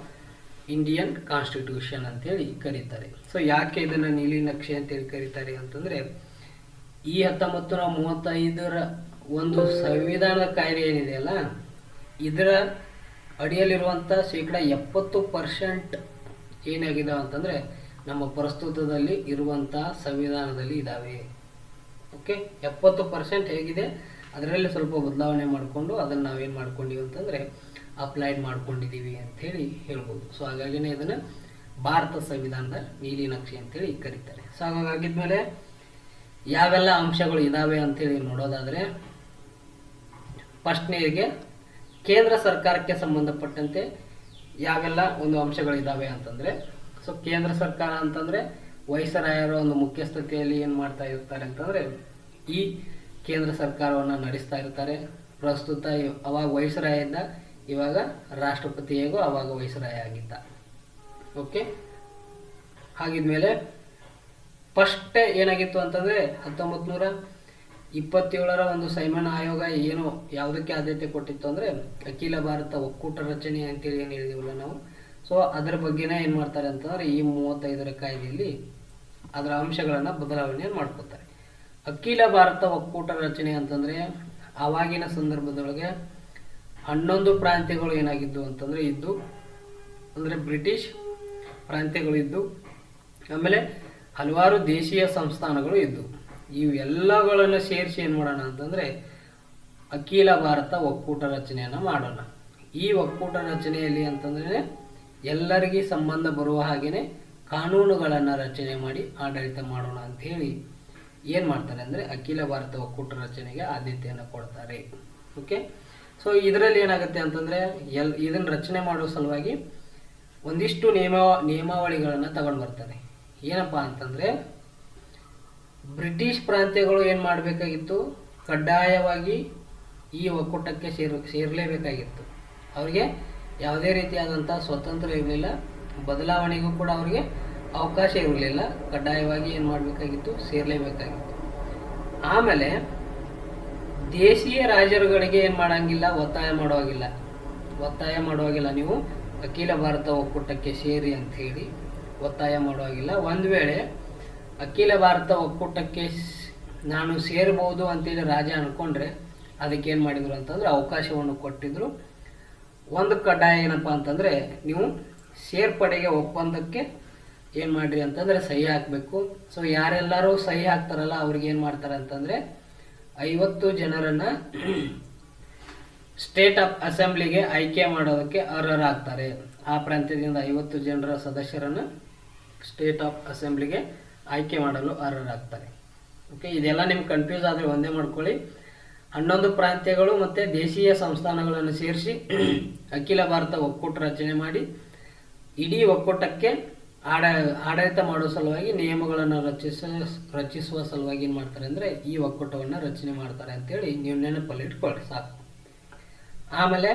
Indian constitution ಅಂತೇಳಿ ಕರೀತಾರೆ. ಸೊ ಯಾಕೆ ಇದನ್ನು ನೀಲಿ ನಕ್ಷೆ ಅಂತೇಳಿ ಕರೀತಾರೆ ಅಂತಂದರೆ ಈ 1935ರ ಒಂದು ಸಂವಿಧಾನದ ಕಾಯ್ದೆ ಏನಿದೆಯಲ್ಲ, ಇದರ ಅಡಿಯಲ್ಲಿರುವಂಥ ಶೇಕಡ 70% ಏನಾಗಿದ್ದಾವೆ ಅಂತಂದರೆ ನಮ್ಮ ಪ್ರಸ್ತುತದಲ್ಲಿ ಇರುವಂಥ ಸಂವಿಧಾನದಲ್ಲಿ ಇದ್ದಾವೆ. ಓಕೆ, 70% ಹೇಗಿದೆ, ಅದರಲ್ಲಿ ಸ್ವಲ್ಪ ಬದಲಾವಣೆ ಮಾಡಿಕೊಂಡು ಅದನ್ನು ನಾವೇನು ಮಾಡ್ಕೊಂಡಿವಿ ಅಂತಂದರೆ ಅಪ್ಲೈಡ್ ಮಾಡ್ಕೊಂಡಿದ್ದೀವಿ ಅಂಥೇಳಿ ಹೇಳ್ಬೋದು. ಸೊ ಹಾಗಾಗಿನೇ ಇದನ್ನು ಭಾರತ ಸಂವಿಧಾನದ ನೀಲಿ ನಕ್ಷೆ ಅಂತೇಳಿ ಕರೀತಾರೆ. ಸೊ ಹಾಗಾಗಿದ್ಮೇಲೆ ಯಾವೆಲ್ಲ ಅಂಶಗಳು ಇದ್ದಾವೆ ಅಂಥೇಳಿ ನೋಡೋದಾದರೆ, ಫಸ್ಟ್ನೇಗೆ ಕೇಂದ್ರ ಸರ್ಕಾರಕ್ಕೆ ಸಂಬಂಧಪಟ್ಟಂತೆ ಯಾವೆಲ್ಲ ಒಂದು ಅಂಶಗಳಿದ್ದಾವೆ ಅಂತಂದರೆ, ಸೊ ಕೇಂದ್ರ ಸರ್ಕಾರ ಅಂತಂದರೆ ವೈಸರಾಯರ ಒಂದು ಮುಖ್ಯಸ್ಥತೆಯಲ್ಲಿ ಏನು ಮಾಡ್ತಾ ಇರ್ತಾರೆ ಅಂತಂದರೆ ಈ ಕೇಂದ್ರ ಸರ್ಕಾರವನ್ನು ನಡೆಸ್ತಾ ಇರ್ತಾರೆ. ಪ್ರಸ್ತುತ ಅವಾಗ ವೈಸರಾಯ ಇದ್ದ, ಇವಾಗ ರಾಷ್ಟ್ರಪತಿ ಹೇಗೋ ಅವಾಗ ವೈಸರಾಯ ಆಗಿದ್ದ. ಓಕೆ, ಹಾಗಿದ್ಮೇಲೆ ಫಸ್ಟ್ ಏನಾಗಿತ್ತು ಅಂತಂದರೆ 1927ರ ಒಂದು ಸೈಮನ್ ಆಯೋಗ ಏನು ಯಾವುದಕ್ಕೆ ಆದ್ಯತೆ ಕೊಟ್ಟಿತ್ತು ಅಂದರೆ ಅಖಿಲ ಭಾರತ ಒಕ್ಕೂಟ ರಚನೆ ಅಂತೇಳಿ ಏನು ಹೇಳಿದೀವಲ್ಲ ನಾವು. ಸೊ ಅದರ ಬಗ್ಗೆನೇ ಏನು ಮಾಡ್ತಾರೆ ಅಂತಂದರೆ ಈ 35ರ ಕಾಯ್ದೆಯಲ್ಲಿ ಅದರ ಅಂಶಗಳನ್ನು ಬದಲಾವಣೆ ಮಾಡ್ಕೋತಾರೆ. ಅಖಿಲ ಭಾರತ ಒಕ್ಕೂಟ ರಚನೆ ಅಂತಂದರೆ ಆವಾಗಿನ ಸಂದರ್ಭದೊಳಗೆ 11 ಪ್ರಾಂತ್ಯಗಳು ಏನಾಗಿದ್ದು ಅಂತಂದರೆ ಇದ್ದು, ಅಂದರೆ ಬ್ರಿಟಿಷ್ ಪ್ರಾಂತ್ಯಗಳು ಇದ್ದು, ಆಮೇಲೆ ಹಲವಾರು ದೇಶೀಯ ಸಂಸ್ಥಾನಗಳು ಇದ್ದು. ಇವೆಲ್ಲಗಳನ್ನು ಸೇರಿಸಿ ಏನು ಮಾಡೋಣ ಅಂತಂದರೆ ಅಖಿಲ ಭಾರತ ಒಕ್ಕೂಟ ರಚನೆಯನ್ನು ಮಾಡೋಣ. ಈ ಒಕ್ಕೂಟ ರಚನೆಯಲ್ಲಿ ಅಂತಂದರೆ ಎಲ್ಲರಿಗೂ ಸಂಬಂಧ ಬರುವ ಹಾಗೆಯೇ ಕಾನೂನುಗಳನ್ನು ರಚನೆ ಮಾಡಿ ಆಡಳಿತ ಮಾಡೋಣ ಅಂಥೇಳಿ ಏನು ಮಾಡ್ತಾರೆ ಅಂದರೆ ಅಖಿಲ ಭಾರತ ಒಕ್ಕೂಟ ರಚನೆಗೆ ಆದ್ಯತೆಯನ್ನು ಕೊಡ್ತಾರೆ. ಓಕೆ, ಸೊ ಇದರಲ್ಲಿ ಏನಾಗುತ್ತೆ ಅಂತಂದರೆ ಇದನ್ನು ರಚನೆ ಮಾಡುವ ಸಲುವಾಗಿ ಒಂದಿಷ್ಟು ನಿಯಮಾವಳಿಗಳನ್ನು ತಗೊಂಡು ಬರ್ತಾರೆ. ಏನಪ್ಪ ಅಂತಂದರೆ ಬ್ರಿಟಿಷ್ ಪ್ರಾಂತ್ಯಗಳು ಏನು ಮಾಡಬೇಕಾಗಿತ್ತು, ಕಡ್ಡಾಯವಾಗಿ ಈ ಒಕ್ಕೂಟಕ್ಕೆ ಸೇರಲೇಬೇಕಾಗಿತ್ತು. ಅವರಿಗೆ ಯಾವುದೇ ರೀತಿಯಾದಂಥ ಸ್ವತಂತ್ರ ಇರಲಿಲ್ಲ, ಬದಲಾವಣೆಗೂ ಕೂಡ ಅವರಿಗೆ ಅವಕಾಶ ಇರಲಿಲ್ಲ. ಕಡ್ಡಾಯವಾಗಿ ಏನು ಮಾಡಬೇಕಾಗಿತ್ತು, ಸೇರಲೇಬೇಕಾಗಿತ್ತು. ಆಮೇಲೆ ದೇಶೀಯ ರಾಜರುಗಳಿಗೆ ಏನು ಮಾಡೋಂಗಿಲ್ಲ, ಒತ್ತಾಯ ಮಾಡುವಾಗಿಲ್ಲ ನೀವು ಅಖಿಲ ಭಾರತ ಒಕ್ಕೂಟಕ್ಕೆ ಸೇರಿ ಅಂಥೇಳಿ ಒತ್ತಾಯ ಮಾಡುವಾಗಿಲ್ಲ. ಒಂದು ವೇಳೆ ಅಖಿಲ ಭಾರತ ಒಕ್ಕೂಟಕ್ಕೆ ನಾನು ಸೇರ್ಬೋದು ಅಂತೇಳಿ ರಾಜ ಅಂದ್ಕೊಂಡ್ರೆ ಅದಕ್ಕೇನು ಮಾಡಿದರು ಅಂತಂದರೆ ಅವಕಾಶವನ್ನು ಕೊಟ್ಟಿದ್ರು. ಒಂದು ಕಡ್ಡಾಯ ಏನಪ್ಪ ಅಂತಂದರೆ ನೀವು ಸೇರ್ಪಡೆಗೆ ಒಪ್ಪಂದಕ್ಕೆ ಏನು ಮಾಡಿರಿ ಅಂತಂದರೆ ಸಹಿ ಹಾಕಬೇಕು. ಸೊ ಯಾರೆಲ್ಲರೂ ಸಹಿ ಹಾಕ್ತಾರಲ್ಲ ಅವ್ರಿಗೆ ಏನು ಮಾಡ್ತಾರೆ ಅಂತಂದರೆ 50 ಜನರನ್ನು ಸ್ಟೇಟ್ ಆಫ್ ಅಸೆಂಬ್ಲಿಗೆ ಆಯ್ಕೆ ಮಾಡೋದಕ್ಕೆ ಅರ್ಹರಾಗ್ತಾರೆ. ಆ ಪ್ರಾಂತ್ಯದಿಂದ 50 ಜನರ ಸದಸ್ಯರನ್ನು ಸ್ಟೇಟ್ ಆಫ್ ಅಸೆಂಬ್ಲಿಗೆ ಆಯ್ಕೆ ಮಾಡಲು ಅರ್ಹರಾಗ್ತಾರೆ. ಓಕೆ, ಇದೆಲ್ಲ ನಿಮ್ಗೆ ಕನ್ಫ್ಯೂಸ್ ಆದರೆ ಒಂದೇ ಮಾಡ್ಕೊಳ್ಳಿ. 11 ಪ್ರಾಂತ್ಯಗಳು ಮತ್ತು ದೇಶೀಯ ಸಂಸ್ಥಾನಗಳನ್ನು ಸೇರಿಸಿ ಅಖಿಲ ಭಾರತ ಒಕ್ಕೂಟ ರಚನೆ ಮಾಡಿ ಇಡೀ ಒಕ್ಕೂಟಕ್ಕೆ ಆಡಳಿತ ಮಾಡುವ ಸಲುವಾಗಿ ನಿಯಮಗಳನ್ನು ರಚಿಸುವ ಸಲುವಾಗಿ ಏನು ಮಾಡ್ತಾರೆ ಅಂದರೆ ಈ ಒಕ್ಕೂಟವನ್ನು ರಚನೆ ಮಾಡ್ತಾರೆ ಅಂತೇಳಿ ನೀವು ನೆನಪಲ್ಲಿ ಇಟ್ಕೊಳ್ಳಿ ಸಾಕು. ಆಮೇಲೆ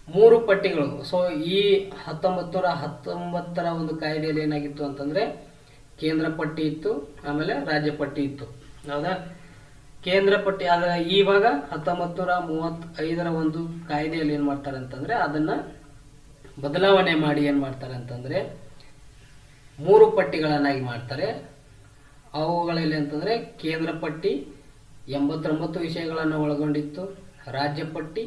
3 ಪಟ್ಟಿಗಳು. ಸೊ ಈ 1919 ಒಂದು ಕಾಯ್ದೆಯಲ್ಲಿ ಏನಾಗಿತ್ತು ಅಂತಂದರೆ ಕೇಂದ್ರ ಪಟ್ಟಿ ಇತ್ತು, ಆಮೇಲೆ ರಾಜ್ಯ ಪಟ್ಟಿ ಇತ್ತು. ಹೌದಾ? ಕೇಂದ್ರ ಪಟ್ಟಿ ಇವಾಗ 1935 ಒಂದು ಕಾಯ್ದೆಯಲ್ಲಿ ಏನು ಮಾಡ್ತಾರೆ ಅಂತಂದರೆ ಅದನ್ನು ಬದಲಾವಣೆ ಮಾಡಿ ಏನು ಮಾಡ್ತಾರೆ ಅಂತಂದರೆ 3 ಪಟ್ಟಿಗಳನ್ನಾಗಿ ಮಾಡ್ತಾರೆ. ಅವುಗಳಲ್ಲಿ ಅಂತಂದರೆ ಕೇಂದ್ರ ಪಟ್ಟಿ 89 ವಿಷಯಗಳನ್ನು ಒಳಗೊಂಡಿತ್ತು, ರಾಜ್ಯ ಪಟ್ಟಿ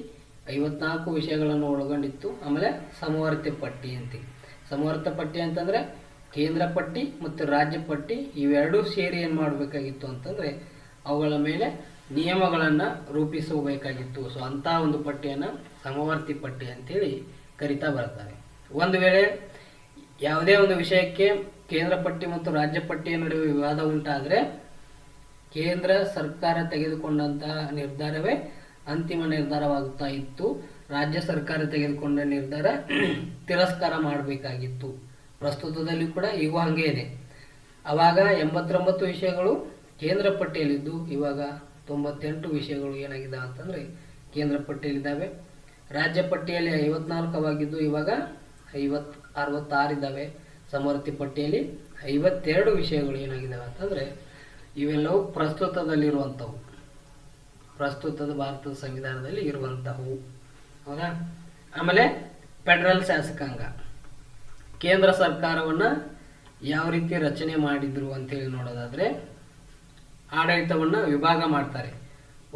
54 ವಿಷಯಗಳನ್ನು ಒಳಗೊಂಡಿತ್ತು, ಆಮೇಲೆ ಸಮವರ್ತಿ ಪಟ್ಟಿ ಅಂತೀವಿ. ಸಮವರ್ತಿ ಪಟ್ಟಿ ಅಂತಂದರೆ ಕೇಂದ್ರ ಪಟ್ಟಿ ಮತ್ತು ರಾಜ್ಯ ಪಟ್ಟಿ ಇವೆರಡೂ ಸೇರಿ ಏನು ಮಾಡಬೇಕಾಗಿತ್ತು ಅಂತಂದರೆ ಅವುಗಳ ಮೇಲೆ ನಿಯಮಗಳನ್ನು ರೂಪಿಸಬೇಕಾಗಿತ್ತು. ಸೊ ಅಂಥ ಒಂದು ಪಟ್ಟಿಯನ್ನು ಸಮವರ್ತಿ ಪಟ್ಟಿ ಅಂತೇಳಿ ಕರಿತಾ ಬರ್ತಾರೆ. ಒಂದು ವೇಳೆ ಯಾವುದೇ ಒಂದು ವಿಷಯಕ್ಕೆ ಕೇಂದ್ರ ಪಟ್ಟಿ ಮತ್ತು ರಾಜ್ಯ ಪಟ್ಟಿಯ ನಡುವೆ ವಿವಾದ ಉಂಟಾದರೆ ಕೇಂದ್ರ ಸರ್ಕಾರ ತೆಗೆದುಕೊಂಡಂತಹ ನಿರ್ಧಾರವೇ ಅಂತಿಮ ನಿರ್ಧಾರವಾಗುತ್ತಾ ಇತ್ತು. ರಾಜ್ಯ ಸರ್ಕಾರ ತೆಗೆದುಕೊಂಡ ನಿರ್ಧಾರ ತಿರಸ್ಕಾರ ಮಾಡಬೇಕಾಗಿತ್ತು. ಪ್ರಸ್ತುತದಲ್ಲಿ ಕೂಡ ಈಗ ಹಾಗೆ ಇದೆ. ಆವಾಗ 89 ವಿಷಯಗಳು ಕೇಂದ್ರ ಪಟ್ಟಿಯಲ್ಲಿದ್ದು ಇವಾಗ 98 ವಿಷಯಗಳು ಏನಾಗಿದ್ದಾವೆ ಅಂತಂದರೆ ಕೇಂದ್ರ ಪಟ್ಟಿಯಲ್ಲಿದ್ದಾವೆ. ರಾಜ್ಯ ಪಟ್ಟಿಯಲ್ಲಿ 54 ಆಗಿದ್ದು ಇವಾಗ 66 ಇದ್ದಾವೆ. ಸಮವರ್ತಿ ಪಟ್ಟಿಯಲ್ಲಿ 52 ವಿಷಯಗಳು ಏನಾಗಿದ್ದಾವೆ ಅಂತಂದರೆ ಇವೆಲ್ಲವೂ ಪ್ರಸ್ತುತದಲ್ಲಿರುವಂಥವು, ಪ್ರಸ್ತುತದ ಭಾರತದ ಸಂವಿಧಾನದಲ್ಲಿ ಇರುವಂಥವು. ಹೌದಾ? ಆಮೇಲೆ ಫೆಡರಲ್ ಶಾಸಕಾಂಗ, ಕೇಂದ್ರ ಸರ್ಕಾರವನ್ನು ಯಾವ ರೀತಿ ರಚನೆ ಮಾಡಿದ್ರು ಅಂತೇಳಿ ನೋಡೋದಾದರೆ ಆಡಳಿತವನ್ನು ವಿಭಾಗ ಮಾಡ್ತಾರೆ.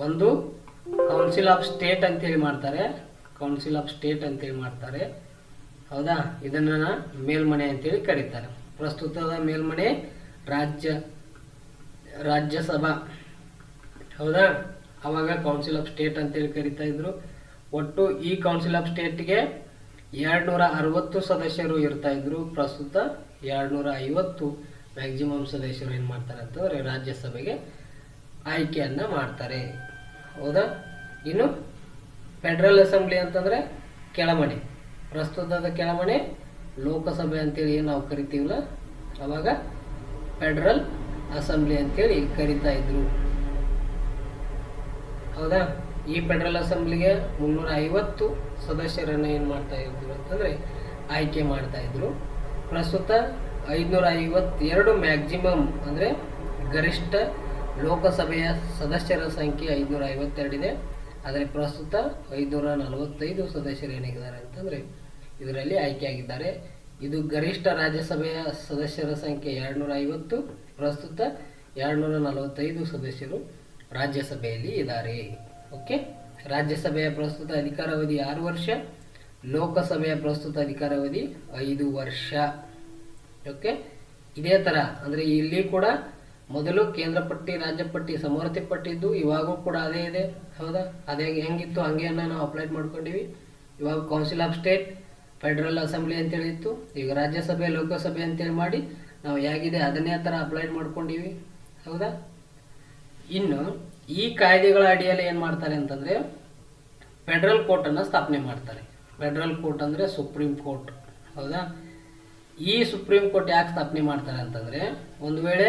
ಒಂದು ಕೌನ್ಸಿಲ್ ಆಫ್ ಸ್ಟೇಟ್ ಅಂತೇಳಿ ಮಾಡ್ತಾರೆ, ಕೌನ್ಸಿಲ್ ಆಫ್ ಸ್ಟೇಟ್ ಅಂತೇಳಿ ಮಾಡ್ತಾರೆ. ಹೌದಾ? ಇದನ್ನು ಮೇಲ್ಮನೆ ಅಂತೇಳಿ ಕರೀತಾರೆ. ಪ್ರಸ್ತುತದ ಮೇಲ್ಮನೆ ರಾಜ್ಯಸಭಾ. ಹೌದಾ? ಆವಾಗ ಕೌನ್ಸಿಲ್ ಆಫ್ ಸ್ಟೇಟ್ ಅಂತೇಳಿ ಕರಿತಾ ಇದ್ರು. ಒಟ್ಟು ಈ ಕೌನ್ಸಿಲ್ ಆಫ್ ಸ್ಟೇಟ್ಗೆ 260 ಸದಸ್ಯರು ಇರ್ತಾ ಇದ್ರು. ಪ್ರಸ್ತುತ 250 ಮ್ಯಾಕ್ಸಿಮಮ್ ಸದಸ್ಯರು ಏನು ಮಾಡ್ತಾರೆ ಅಂತಂದರೆ ರಾಜ್ಯಸಭೆಗೆ ಆಯ್ಕೆಯನ್ನು ಮಾಡ್ತಾರೆ. ಹೌದಾ? ಇನ್ನು ಫೆಡರಲ್ ಅಸೆಂಬ್ಲಿ ಅಂತಂದರೆ ಕೆಳಮನೆ, ಪ್ರಸ್ತುತದ ಕೆಳಮನೆ ಲೋಕಸಭೆ ಅಂತೇಳಿ ಏನು ನಾವು ಕರಿತೀವಲ್ಲ ಅವಾಗ ಫೆಡರಲ್ ಅಸೆಂಬ್ಲಿ ಅಂತೇಳಿ ಕರಿತಾ ಇದ್ರು. ಹೌದಾ? ಈ ಫೆಡರಲ್ ಅಸೆಂಬ್ಲಿಗೆ 350 ಸದಸ್ಯರನ್ನು ಏನು ಮಾಡ್ತಾ ಇದ್ರು ಅಂತಂದರೆ ಆಯ್ಕೆ ಮಾಡ್ತಾ ಇದ್ರು. ಪ್ರಸ್ತುತ 552 ಮ್ಯಾಕ್ಸಿಮಮ್ ಅಂದರೆ ಗರಿಷ್ಠ ಲೋಕಸಭೆಯ ಸದಸ್ಯರ ಸಂಖ್ಯೆ 552 ಇದೆ. ಆದರೆ ಪ್ರಸ್ತುತ 545 ಸದಸ್ಯರು ಏನಾಗಿದ್ದಾರೆ ಅಂತಂದರೆ ಇದರಲ್ಲಿ ಆಯ್ಕೆಯಾಗಿದ್ದಾರೆ. ಇದು ಗರಿಷ್ಠ ರಾಜ್ಯಸಭೆಯ ಸದಸ್ಯರ ಸಂಖ್ಯೆ 250, ಪ್ರಸ್ತುತ 245 ಸದಸ್ಯರು ರಾಜ್ಯಸಭೆಯಲ್ಲಿ ಇದ್ದಾರೆ. ಓಕೆ, ರಾಜ್ಯಸಭೆಯ ಪ್ರಸ್ತುತ ಅಧಿಕಾರಾವಧಿ 6 ವರ್ಷ, ಲೋಕಸಭೆಯ ಪ್ರಸ್ತುತ ಅಧಿಕಾರಾವಧಿ 5 ವರ್ಷ. ಓಕೆ, ಇದೇ ಥರ ಅಂದರೆ ಇಲ್ಲಿ ಕೂಡ ಮೊದಲು ಕೇಂದ್ರ ಪಟ್ಟಿ, ರಾಜ್ಯ ಪಟ್ಟಿ, ಸಮವರ್ತಿ ಪಟ್ಟಿ ಇದ್ದು ಇವಾಗೂ ಕೂಡ ಅದೇ ಇದೆ. ಹೌದಾ? ಅದೇ ಹೆಂಗಿತ್ತು ಹಂಗೆಯನ್ನು ನಾವು ಅಪ್ಲೈ ಮಾಡ್ಕೊಂಡಿವಿ. ಇವಾಗ council of state, federal assembly ಅಂತೇಳಿ ಇತ್ತು. ಈಗ ರಾಜ್ಯಸಭೆ, ಲೋಕಸಭೆ ಅಂತೇಳಿ ಮಾಡಿ ನಾವು ಹೇಗಿದೆ ಅದನ್ನೇ ಥರ ಅಪ್ಲೈ ಮಾಡ್ಕೊಂಡಿವಿ. ಹೌದಾ? ಇನ್ನು ಈ ಕಾಯ್ದೆಗಳ ಅಡಿಯಲ್ಲಿ ಏನು ಮಾಡ್ತಾರೆ ಅಂತಂದರೆ ಫೆಡರಲ್ ಕೋರ್ಟನ್ನು ಸ್ಥಾಪನೆ ಮಾಡ್ತಾರೆ. ಫೆಡರಲ್ ಕೋರ್ಟ್ ಅಂದರೆ ಸುಪ್ರೀಂ ಕೋರ್ಟ್. ಹೌದಾ? ಈ ಸುಪ್ರೀಂ ಕೋರ್ಟ್ ಯಾಕೆ ಸ್ಥಾಪನೆ ಮಾಡ್ತಾರೆ ಅಂತಂದರೆ ಒಂದು ವೇಳೆ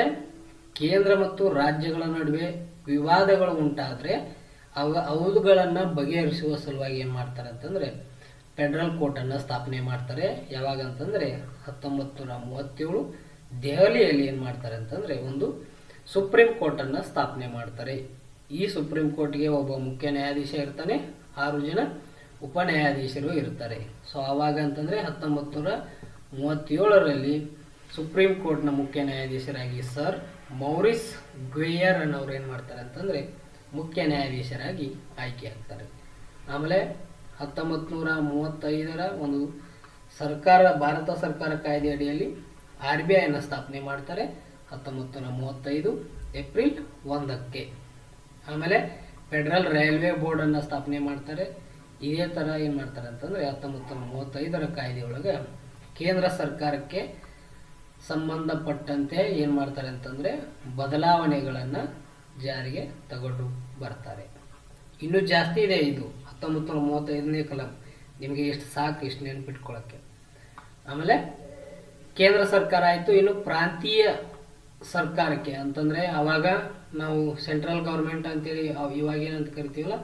ಕೇಂದ್ರ ಮತ್ತು ರಾಜ್ಯಗಳ ನಡುವೆ ವಿವಾದಗಳು ಉಂಟಾದರೆ ಅವುಗಳನ್ನು ಬಗೆಹರಿಸುವ ಸಲುವಾಗಿ ಏನು ಮಾಡ್ತಾರೆ ಅಂತಂದರೆ ಫೆಡರಲ್ ಕೋರ್ಟನ್ನು ಸ್ಥಾಪನೆ ಮಾಡ್ತಾರೆ. ಯಾವಾಗ ಅಂತಂದರೆ 1937 ದೆಹಲಿಯಲ್ಲಿ ಏನು ಮಾಡ್ತಾರೆ ಅಂತಂದರೆ ಒಂದು ಸುಪ್ರೀಂ ಕೋರ್ಟನ್ನು ಸ್ಥಾಪನೆ ಮಾಡ್ತಾರೆ. ಈ ಸುಪ್ರೀಂ ಕೋರ್ಟ್ಗೆ ಒಬ್ಬ ಮುಖ್ಯ ನ್ಯಾಯಾಧೀಶ ಇರ್ತಾನೆ, 6 ಜನ ಉಪ ನ್ಯಾಯಾಧೀಶರು ಇರ್ತಾರೆ. ಸೊ ಆವಾಗ ಅಂತಂದರೆ 1937ರಲ್ಲಿ ಸುಪ್ರೀಂ ಕೋರ್ಟ್ನ ಮುಖ್ಯ ನ್ಯಾಯಾಧೀಶರಾಗಿ ಸರ್ ಮೌರಿಸ್ ಗ್ವೇಯರ್ ಅನ್ನೋರು ಏನು ಮಾಡ್ತಾರೆ ಅಂತಂದರೆ ಮುಖ್ಯ ನ್ಯಾಯಾಧೀಶರಾಗಿ ಆಯ್ಕೆ ಆಗ್ತಾರೆ. ಆಮೇಲೆ 1935ರ ಒಂದು ಭಾರತ ಸರ್ಕಾರ ಕಾಯ್ದೆ ಅಡಿಯಲ್ಲಿ RBIಯನ್ನು ಸ್ಥಾಪನೆ ಮಾಡ್ತಾರೆ 1935 ಏಪ್ರಿಲ್ 1ಕ್ಕೆ. ಆಮೇಲೆ ಫೆಡರಲ್ ರೈಲ್ವೆ ಬೋರ್ಡನ್ನು ಸ್ಥಾಪನೆ ಮಾಡ್ತಾರೆ. ಇದೇ ಥರ ಏನು ಮಾಡ್ತಾರೆ ಅಂತಂದರೆ 1935ರ ಕಾಯ್ದೆಯೊಳಗೆ ಕೇಂದ್ರ ಸರ್ಕಾರಕ್ಕೆ ಸಂಬಂಧಪಟ್ಟಂತೆ ಏನು ಮಾಡ್ತಾರೆ ಅಂತಂದರೆ ಬದಲಾವಣೆಗಳನ್ನು ಜಾರಿಗೆ ತಗೊಂಡು ಬರ್ತಾರೆ. ಇನ್ನೂ ಜಾಸ್ತಿ ಇದೆ ಇದು 1935ನೇ ಕಲಂ. ನಿಮಗೆ ಎಷ್ಟು ಸಾಕು ಇಷ್ಟು ನೆನಪಿಟ್ಕೊಳ್ಳೋಕ್ಕೆ. ಆಮೇಲೆ ಕೇಂದ್ರ ಸರ್ಕಾರ ಆಯಿತು. ಇನ್ನು ಪ್ರಾಂತೀಯ ಸರ್ಕಾರಕ್ಕೆ ಅಂತಂದರೆ ಆವಾಗ ನಾವು ಸೆಂಟ್ರಲ್ ಗೌರ್ಮೆಂಟ್ ಅಂತೇಳಿ ಇವಾಗ ಏನಂತ ಕರಿತೀವಲ್ಲ,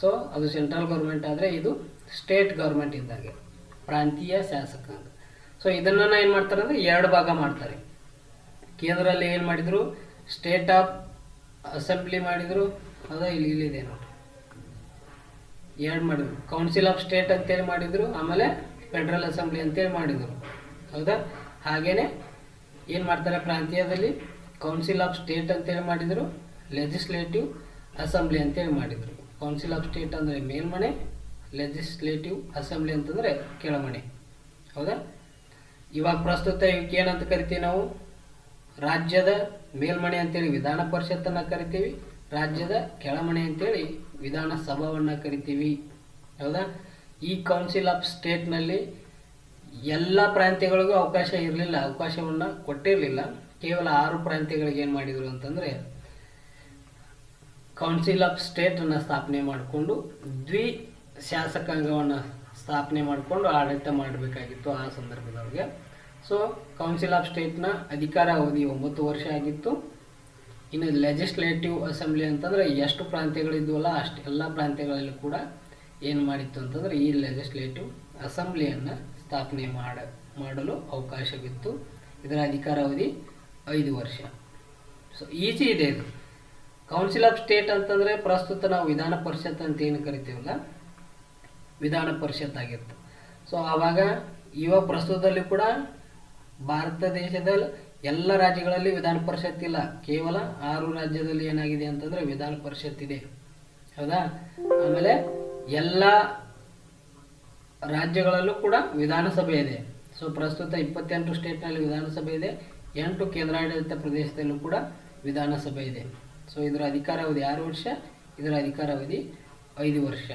ಸೊ ಅದು ಸೆಂಟ್ರಲ್ ಗೌರ್ಮೆಂಟ್ ಆದರೆ ಇದು ಸ್ಟೇಟ್ ಗೌರ್ಮೆಂಟ್ ಇದ್ದಾಗೆ ಪ್ರಾಂತೀಯ ಶಾಸಕಾಂಗ. ಸೊ ಇದನ್ನು ಏನು ಮಾಡ್ತಾರೆ ಅಂದರೆ 2 ಭಾಗ ಮಾಡ್ತಾರೆ. ಕೇಂದ್ರದಲ್ಲಿ ಏನು ಮಾಡಿದರು, ಸ್ಟೇಟ್ ಆಫ್ ಅಸೆಂಬ್ಲಿ ಮಾಡಿದರು. ಹೌದಾ, ಇಲ್ಲಿದೆ ನೋಡಿ, 2 ಮಾಡಿದರು. ಕೌನ್ಸಿಲ್ ಆಫ್ ಸ್ಟೇಟ್ ಅಂತೇಳಿ ಮಾಡಿದರು, ಆಮೇಲೆ ಫೆಡ್ರಲ್ ಅಸೆಂಬ್ಲಿ ಅಂತೇಳಿ ಮಾಡಿದರು. ಹೌದಾ, ಹಾಗೇನೆ ಏನು ಮಾಡ್ತಾರೆ ಪ್ರಾಂತೀಯದಲ್ಲಿ ಕೌನ್ಸಿಲ್ ಆಫ್ ಸ್ಟೇಟ್ ಅಂತೇಳಿ ಮಾಡಿದರು, ಲೆಜಿಸ್ಲೇಟಿವ್ ಅಸೆಂಬ್ಲಿ ಅಂತೇಳಿ ಮಾಡಿದರು. ಕೌನ್ಸಿಲ್ ಆಫ್ ಸ್ಟೇಟ್ ಅಂದರೆ ಮೇಲ್ಮನೆ, ಲೆಜಿಸ್ಲೇಟಿವ್ ಅಸೆಂಬ್ಲಿ ಅಂತಂದರೆ ಕೆಳಮನೆ. ಹೌದಾ, ಇವಾಗ ಪ್ರಸ್ತುತ ಇವಕ್ಕೆ ಏನಂತ ಕರಿತೀವಿ ನಾವು, ರಾಜ್ಯದ ಮೇಲ್ಮನೆ ಅಂತೇಳಿ ವಿಧಾನ ಪರಿಷತ್ತನ್ನು ಕರಿತೀವಿ, ರಾಜ್ಯದ ಕೆಳಮನೆ ಅಂತೇಳಿ ವಿಧಾನಸಭಾವನ್ನು ಕರಿತೀವಿ. ಹೌದಾ, ಈ ಕೌನ್ಸಿಲ್ ಆಫ್ ಸ್ಟೇಟ್ನಲ್ಲಿ ಎಲ್ಲ ಪ್ರಾಂತ್ಯಗಳಿಗೂ ಅವಕಾಶವನ್ನು ಕೊಟ್ಟಿರಲಿಲ್ಲ. ಕೇವಲ 6 ಪ್ರಾಂತ್ಯಗಳಿಗೆ ಏನು ಮಾಡಿದರು ಅಂತಂದರೆ ಕೌನ್ಸಿಲ್ ಆಫ್ ಸ್ಟೇಟನ್ನು ಸ್ಥಾಪನೆ ಮಾಡಿಕೊಂಡು ಶಾಸಕಾಂಗವನ್ನು ಸ್ಥಾಪನೆ ಮಾಡಿಕೊಂಡು ಆಡಳಿತ ಮಾಡಬೇಕಾಗಿತ್ತು ಆ ಸಂದರ್ಭದೊಳಗೆ. ಸೊ ಕೌನ್ಸಿಲ್ ಆಫ್ ಸ್ಟೇಟ್ನ ಅಧಿಕಾರ ಅವಧಿ 9 ವರ್ಷ ಆಗಿತ್ತು. ಇನ್ನು ಲೆಜಿಸ್ಲೇಟಿವ್ ಅಸೆಂಬ್ಲಿ ಅಂತಂದರೆ ಎಷ್ಟು ಪ್ರಾಂತ್ಯಗಳಿದ್ವಲ್ಲ ಅಷ್ಟು ಎಲ್ಲ ಪ್ರಾಂತ್ಯಗಳಲ್ಲಿ ಕೂಡ ಏನು ಮಾಡಿತ್ತು ಅಂತಂದರೆ ಈ ಲೆಜಿಸ್ಲೇಟಿವ್ ಅಸೆಂಬ್ಲಿಯನ್ನು ಸ್ಥಾಪನೆ ಮಾಡಲು ಅವಕಾಶವಿತ್ತು. ಇದರ ಅಧಿಕಾರಾವಧಿ 5 ವರ್ಷ. ಸೊ ಈಸಿ ಇದೆ ಇದು. ಕೌನ್ಸಿಲ್ ಆಫ್ ಸ್ಟೇಟ್ ಅಂತಂದರೆ ಪ್ರಸ್ತುತ ನಾವು ವಿಧಾನ ಪರಿಷತ್ ಅಂತ ಏನು ಕರಿತೀವಲ್ಲ, ವಿಧಾನ ಪರಿಷತ್ ಆಗಿತ್ತು. ಸೊ ಆವಾಗ ಇವಾಗ ಪ್ರಸ್ತುತದಲ್ಲಿ ಕೂಡ ಭಾರತ ದೇಶದ ಎಲ್ಲ ರಾಜ್ಯಗಳಲ್ಲಿ ವಿಧಾನ ಪರಿಷತ್ ಇಲ್ಲ. ಕೇವಲ 6 ರಾಜ್ಯದಲ್ಲಿ ಏನಾಗಿದೆ ಅಂತಂದರೆ ವಿಧಾನ ಪರಿಷತ್ ಇದೆ. ಹೌದಾ, ಆಮೇಲೆ ಎಲ್ಲ ರಾಜ್ಯಗಳಲ್ಲೂ ಕೂಡ ವಿಧಾನಸಭೆ ಇದೆ. ಸೊ ಪ್ರಸ್ತುತ 28 ಸ್ಟೇಟ್ನಲ್ಲಿ ವಿಧಾನಸಭೆ ಇದೆ, 8 ಕೇಂದ್ರಾಡಳಿತ ಪ್ರದೇಶದಲ್ಲೂ ಕೂಡ ವಿಧಾನಸಭೆ ಇದೆ. ಸೊ ಇದರ ಅಧಿಕಾರಾವಧಿ 6 ವರ್ಷ, ಇದರ ಅಧಿಕಾರಾವಧಿ 5 ವರ್ಷ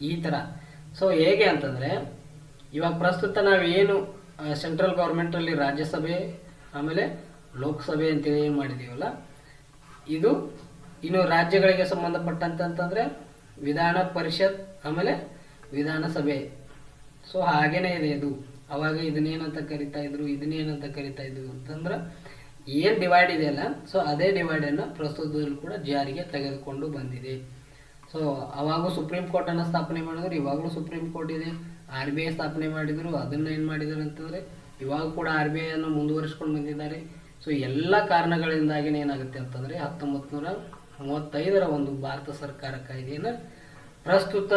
ಈ ಥರ. ಸೊ ಹೇಗೆ ಅಂತಂದರೆ ಇವಾಗ ಪ್ರಸ್ತುತ ನಾವು ಏನು ಸೆಂಟ್ರಲ್ ಗೌರ್ಮೆಂಟಲ್ಲಿ ರಾಜ್ಯಸಭೆ ಆಮೇಲೆ ಲೋಕಸಭೆ ಅಂತೇಳಿ ಏನು ಮಾಡಿದ್ದೀವಲ್ಲ, ಇದು ಇನ್ನು ರಾಜ್ಯಗಳಿಗೆ ಸಂಬಂಧಪಟ್ಟಂತಂದರೆ ವಿಧಾನ ಪರಿಷತ್ ಆಮೇಲೆ ವಿಧಾನಸಭೆ. ಸೊ ಹಾಗೇನೇ ಇದೆ ಇದು. ಅವಾಗ ಇದನ್ನೇನಂತ ಕರಿತಾ ಇದ್ರು, ಇದನ್ನೇನಂತ ಕರಿತಾ ಇದ್ರು ಅಂತಂದ್ರೆ ಏನು ಡಿವೈಡ್ ಇದೆಯಲ್ಲ, ಸೊ ಅದೇ ಡಿವೈಡನ್ನು ಪ್ರಸ್ತುತದಲ್ಲಿ ಕೂಡ ಜಾರಿಗೆ ತೆಗೆದುಕೊಂಡು ಬಂದಿದೆ. ಸೊ ಅವಾಗೂ ಸುಪ್ರೀಂ ಕೋರ್ಟನ್ನು ಸ್ಥಾಪನೆ ಮಾಡಿದ್ರು, ಇವಾಗಲೂ ಸುಪ್ರೀಂ ಕೋರ್ಟ್ ಇದೆ. RBI ಸ್ಥಾಪನೆ ಮಾಡಿದರು, ಅದನ್ನು ಏನು ಮಾಡಿದರು ಅಂತಂದರೆ ಇವಾಗ ಕೂಡ RBI ಅನ್ನು ಮುಂದುವರಿಸ್ಕೊಂಡು ಬಂದಿದ್ದಾರೆ. ಸೊ ಎಲ್ಲ ಕಾರಣಗಳಿಂದಾಗಿ ಏನಾಗುತ್ತೆ ಅಂತಂದರೆ 1935ರ ಒಂದು ಭಾರತ ಸರ್ಕಾರ ಕಾಯ್ದೆಯನ್ನು ಪ್ರಸ್ತುತ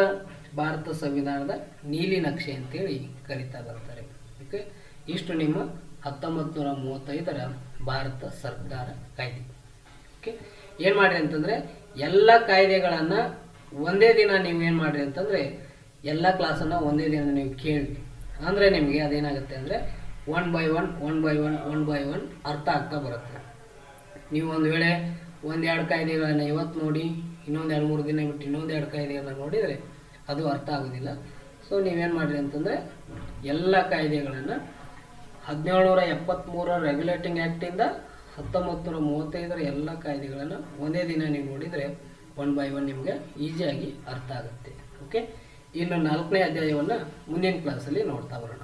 ಭಾರತ ಸಂವಿಧಾನದ ನೀಲಿ ನಕ್ಷೆ ಅಂತೇಳಿ ಕರಿತಾ ಬರ್ತಾರೆ. ಓಕೆ, ಇಷ್ಟು ನಿಮ್ಮ 1935ರ ಭಾರತ ಸರ್ಕಾರ ಕಾಯ್ದೆ. ಓಕೆ, ಏನು ಮಾಡಿರಿ ಅಂತಂದರೆ ಎಲ್ಲ ಕಾಯ್ದೆಗಳನ್ನು ಒಂದೇ ದಿನ ನೀವು ಏನು ಮಾಡಿರಿ ಅಂತಂದರೆ ಎಲ್ಲ ಕ್ಲಾಸನ್ನು ಒಂದೇ ದಿನ ನೀವು ಕೇಳಿ ಅಂದರೆ ನಿಮಗೆ ಅದೇನಾಗುತ್ತೆ ಅಂದರೆ 1 by 1 ಅರ್ಥ ಆಗ್ತಾ ಬರುತ್ತೆ. ನೀವು ಒಂದು ವೇಳೆ 1-2 ಕಾಯ್ದೆಗಳನ್ನು ಇವತ್ತು ನೋಡಿ ಇನ್ನೊಂದು 2-3 ದಿನ ಬಿಟ್ಟು ಇನ್ನೊಂದು 2 ಕಾಯ್ದೆಗಳನ್ನು ನೋಡಿದರೆ ಅದು ಅರ್ಥ ಆಗೋದಿಲ್ಲ. ಸೊ ನೀವೇನು ಮಾಡಿರಿ ಅಂತಂದರೆ ಎಲ್ಲ ಕಾಯ್ದೆಗಳನ್ನು 1773ರ ರೆಗ್ಯುಲೇಟಿಂಗ್ ಆ್ಯಕ್ಟಿಂದ 1935ರ ಎಲ್ಲ ಕಾಯ್ದೆಗಳನ್ನು ಒಂದೇ ದಿನ ನೀವು ನೋಡಿದರೆ 1 by 1 ನಿಮಗೆ ಈಸಿಯಾಗಿ ಅರ್ಥ ಆಗುತ್ತೆ. ಓಕೆ, ಇನ್ನು 4ನೇ ಅಧ್ಯಾಯವನ್ನು ಮುಂದಿನ ಕ್ಲಾಸಲ್ಲಿ ನೋಡ್ತಾ ಬರೋಣ.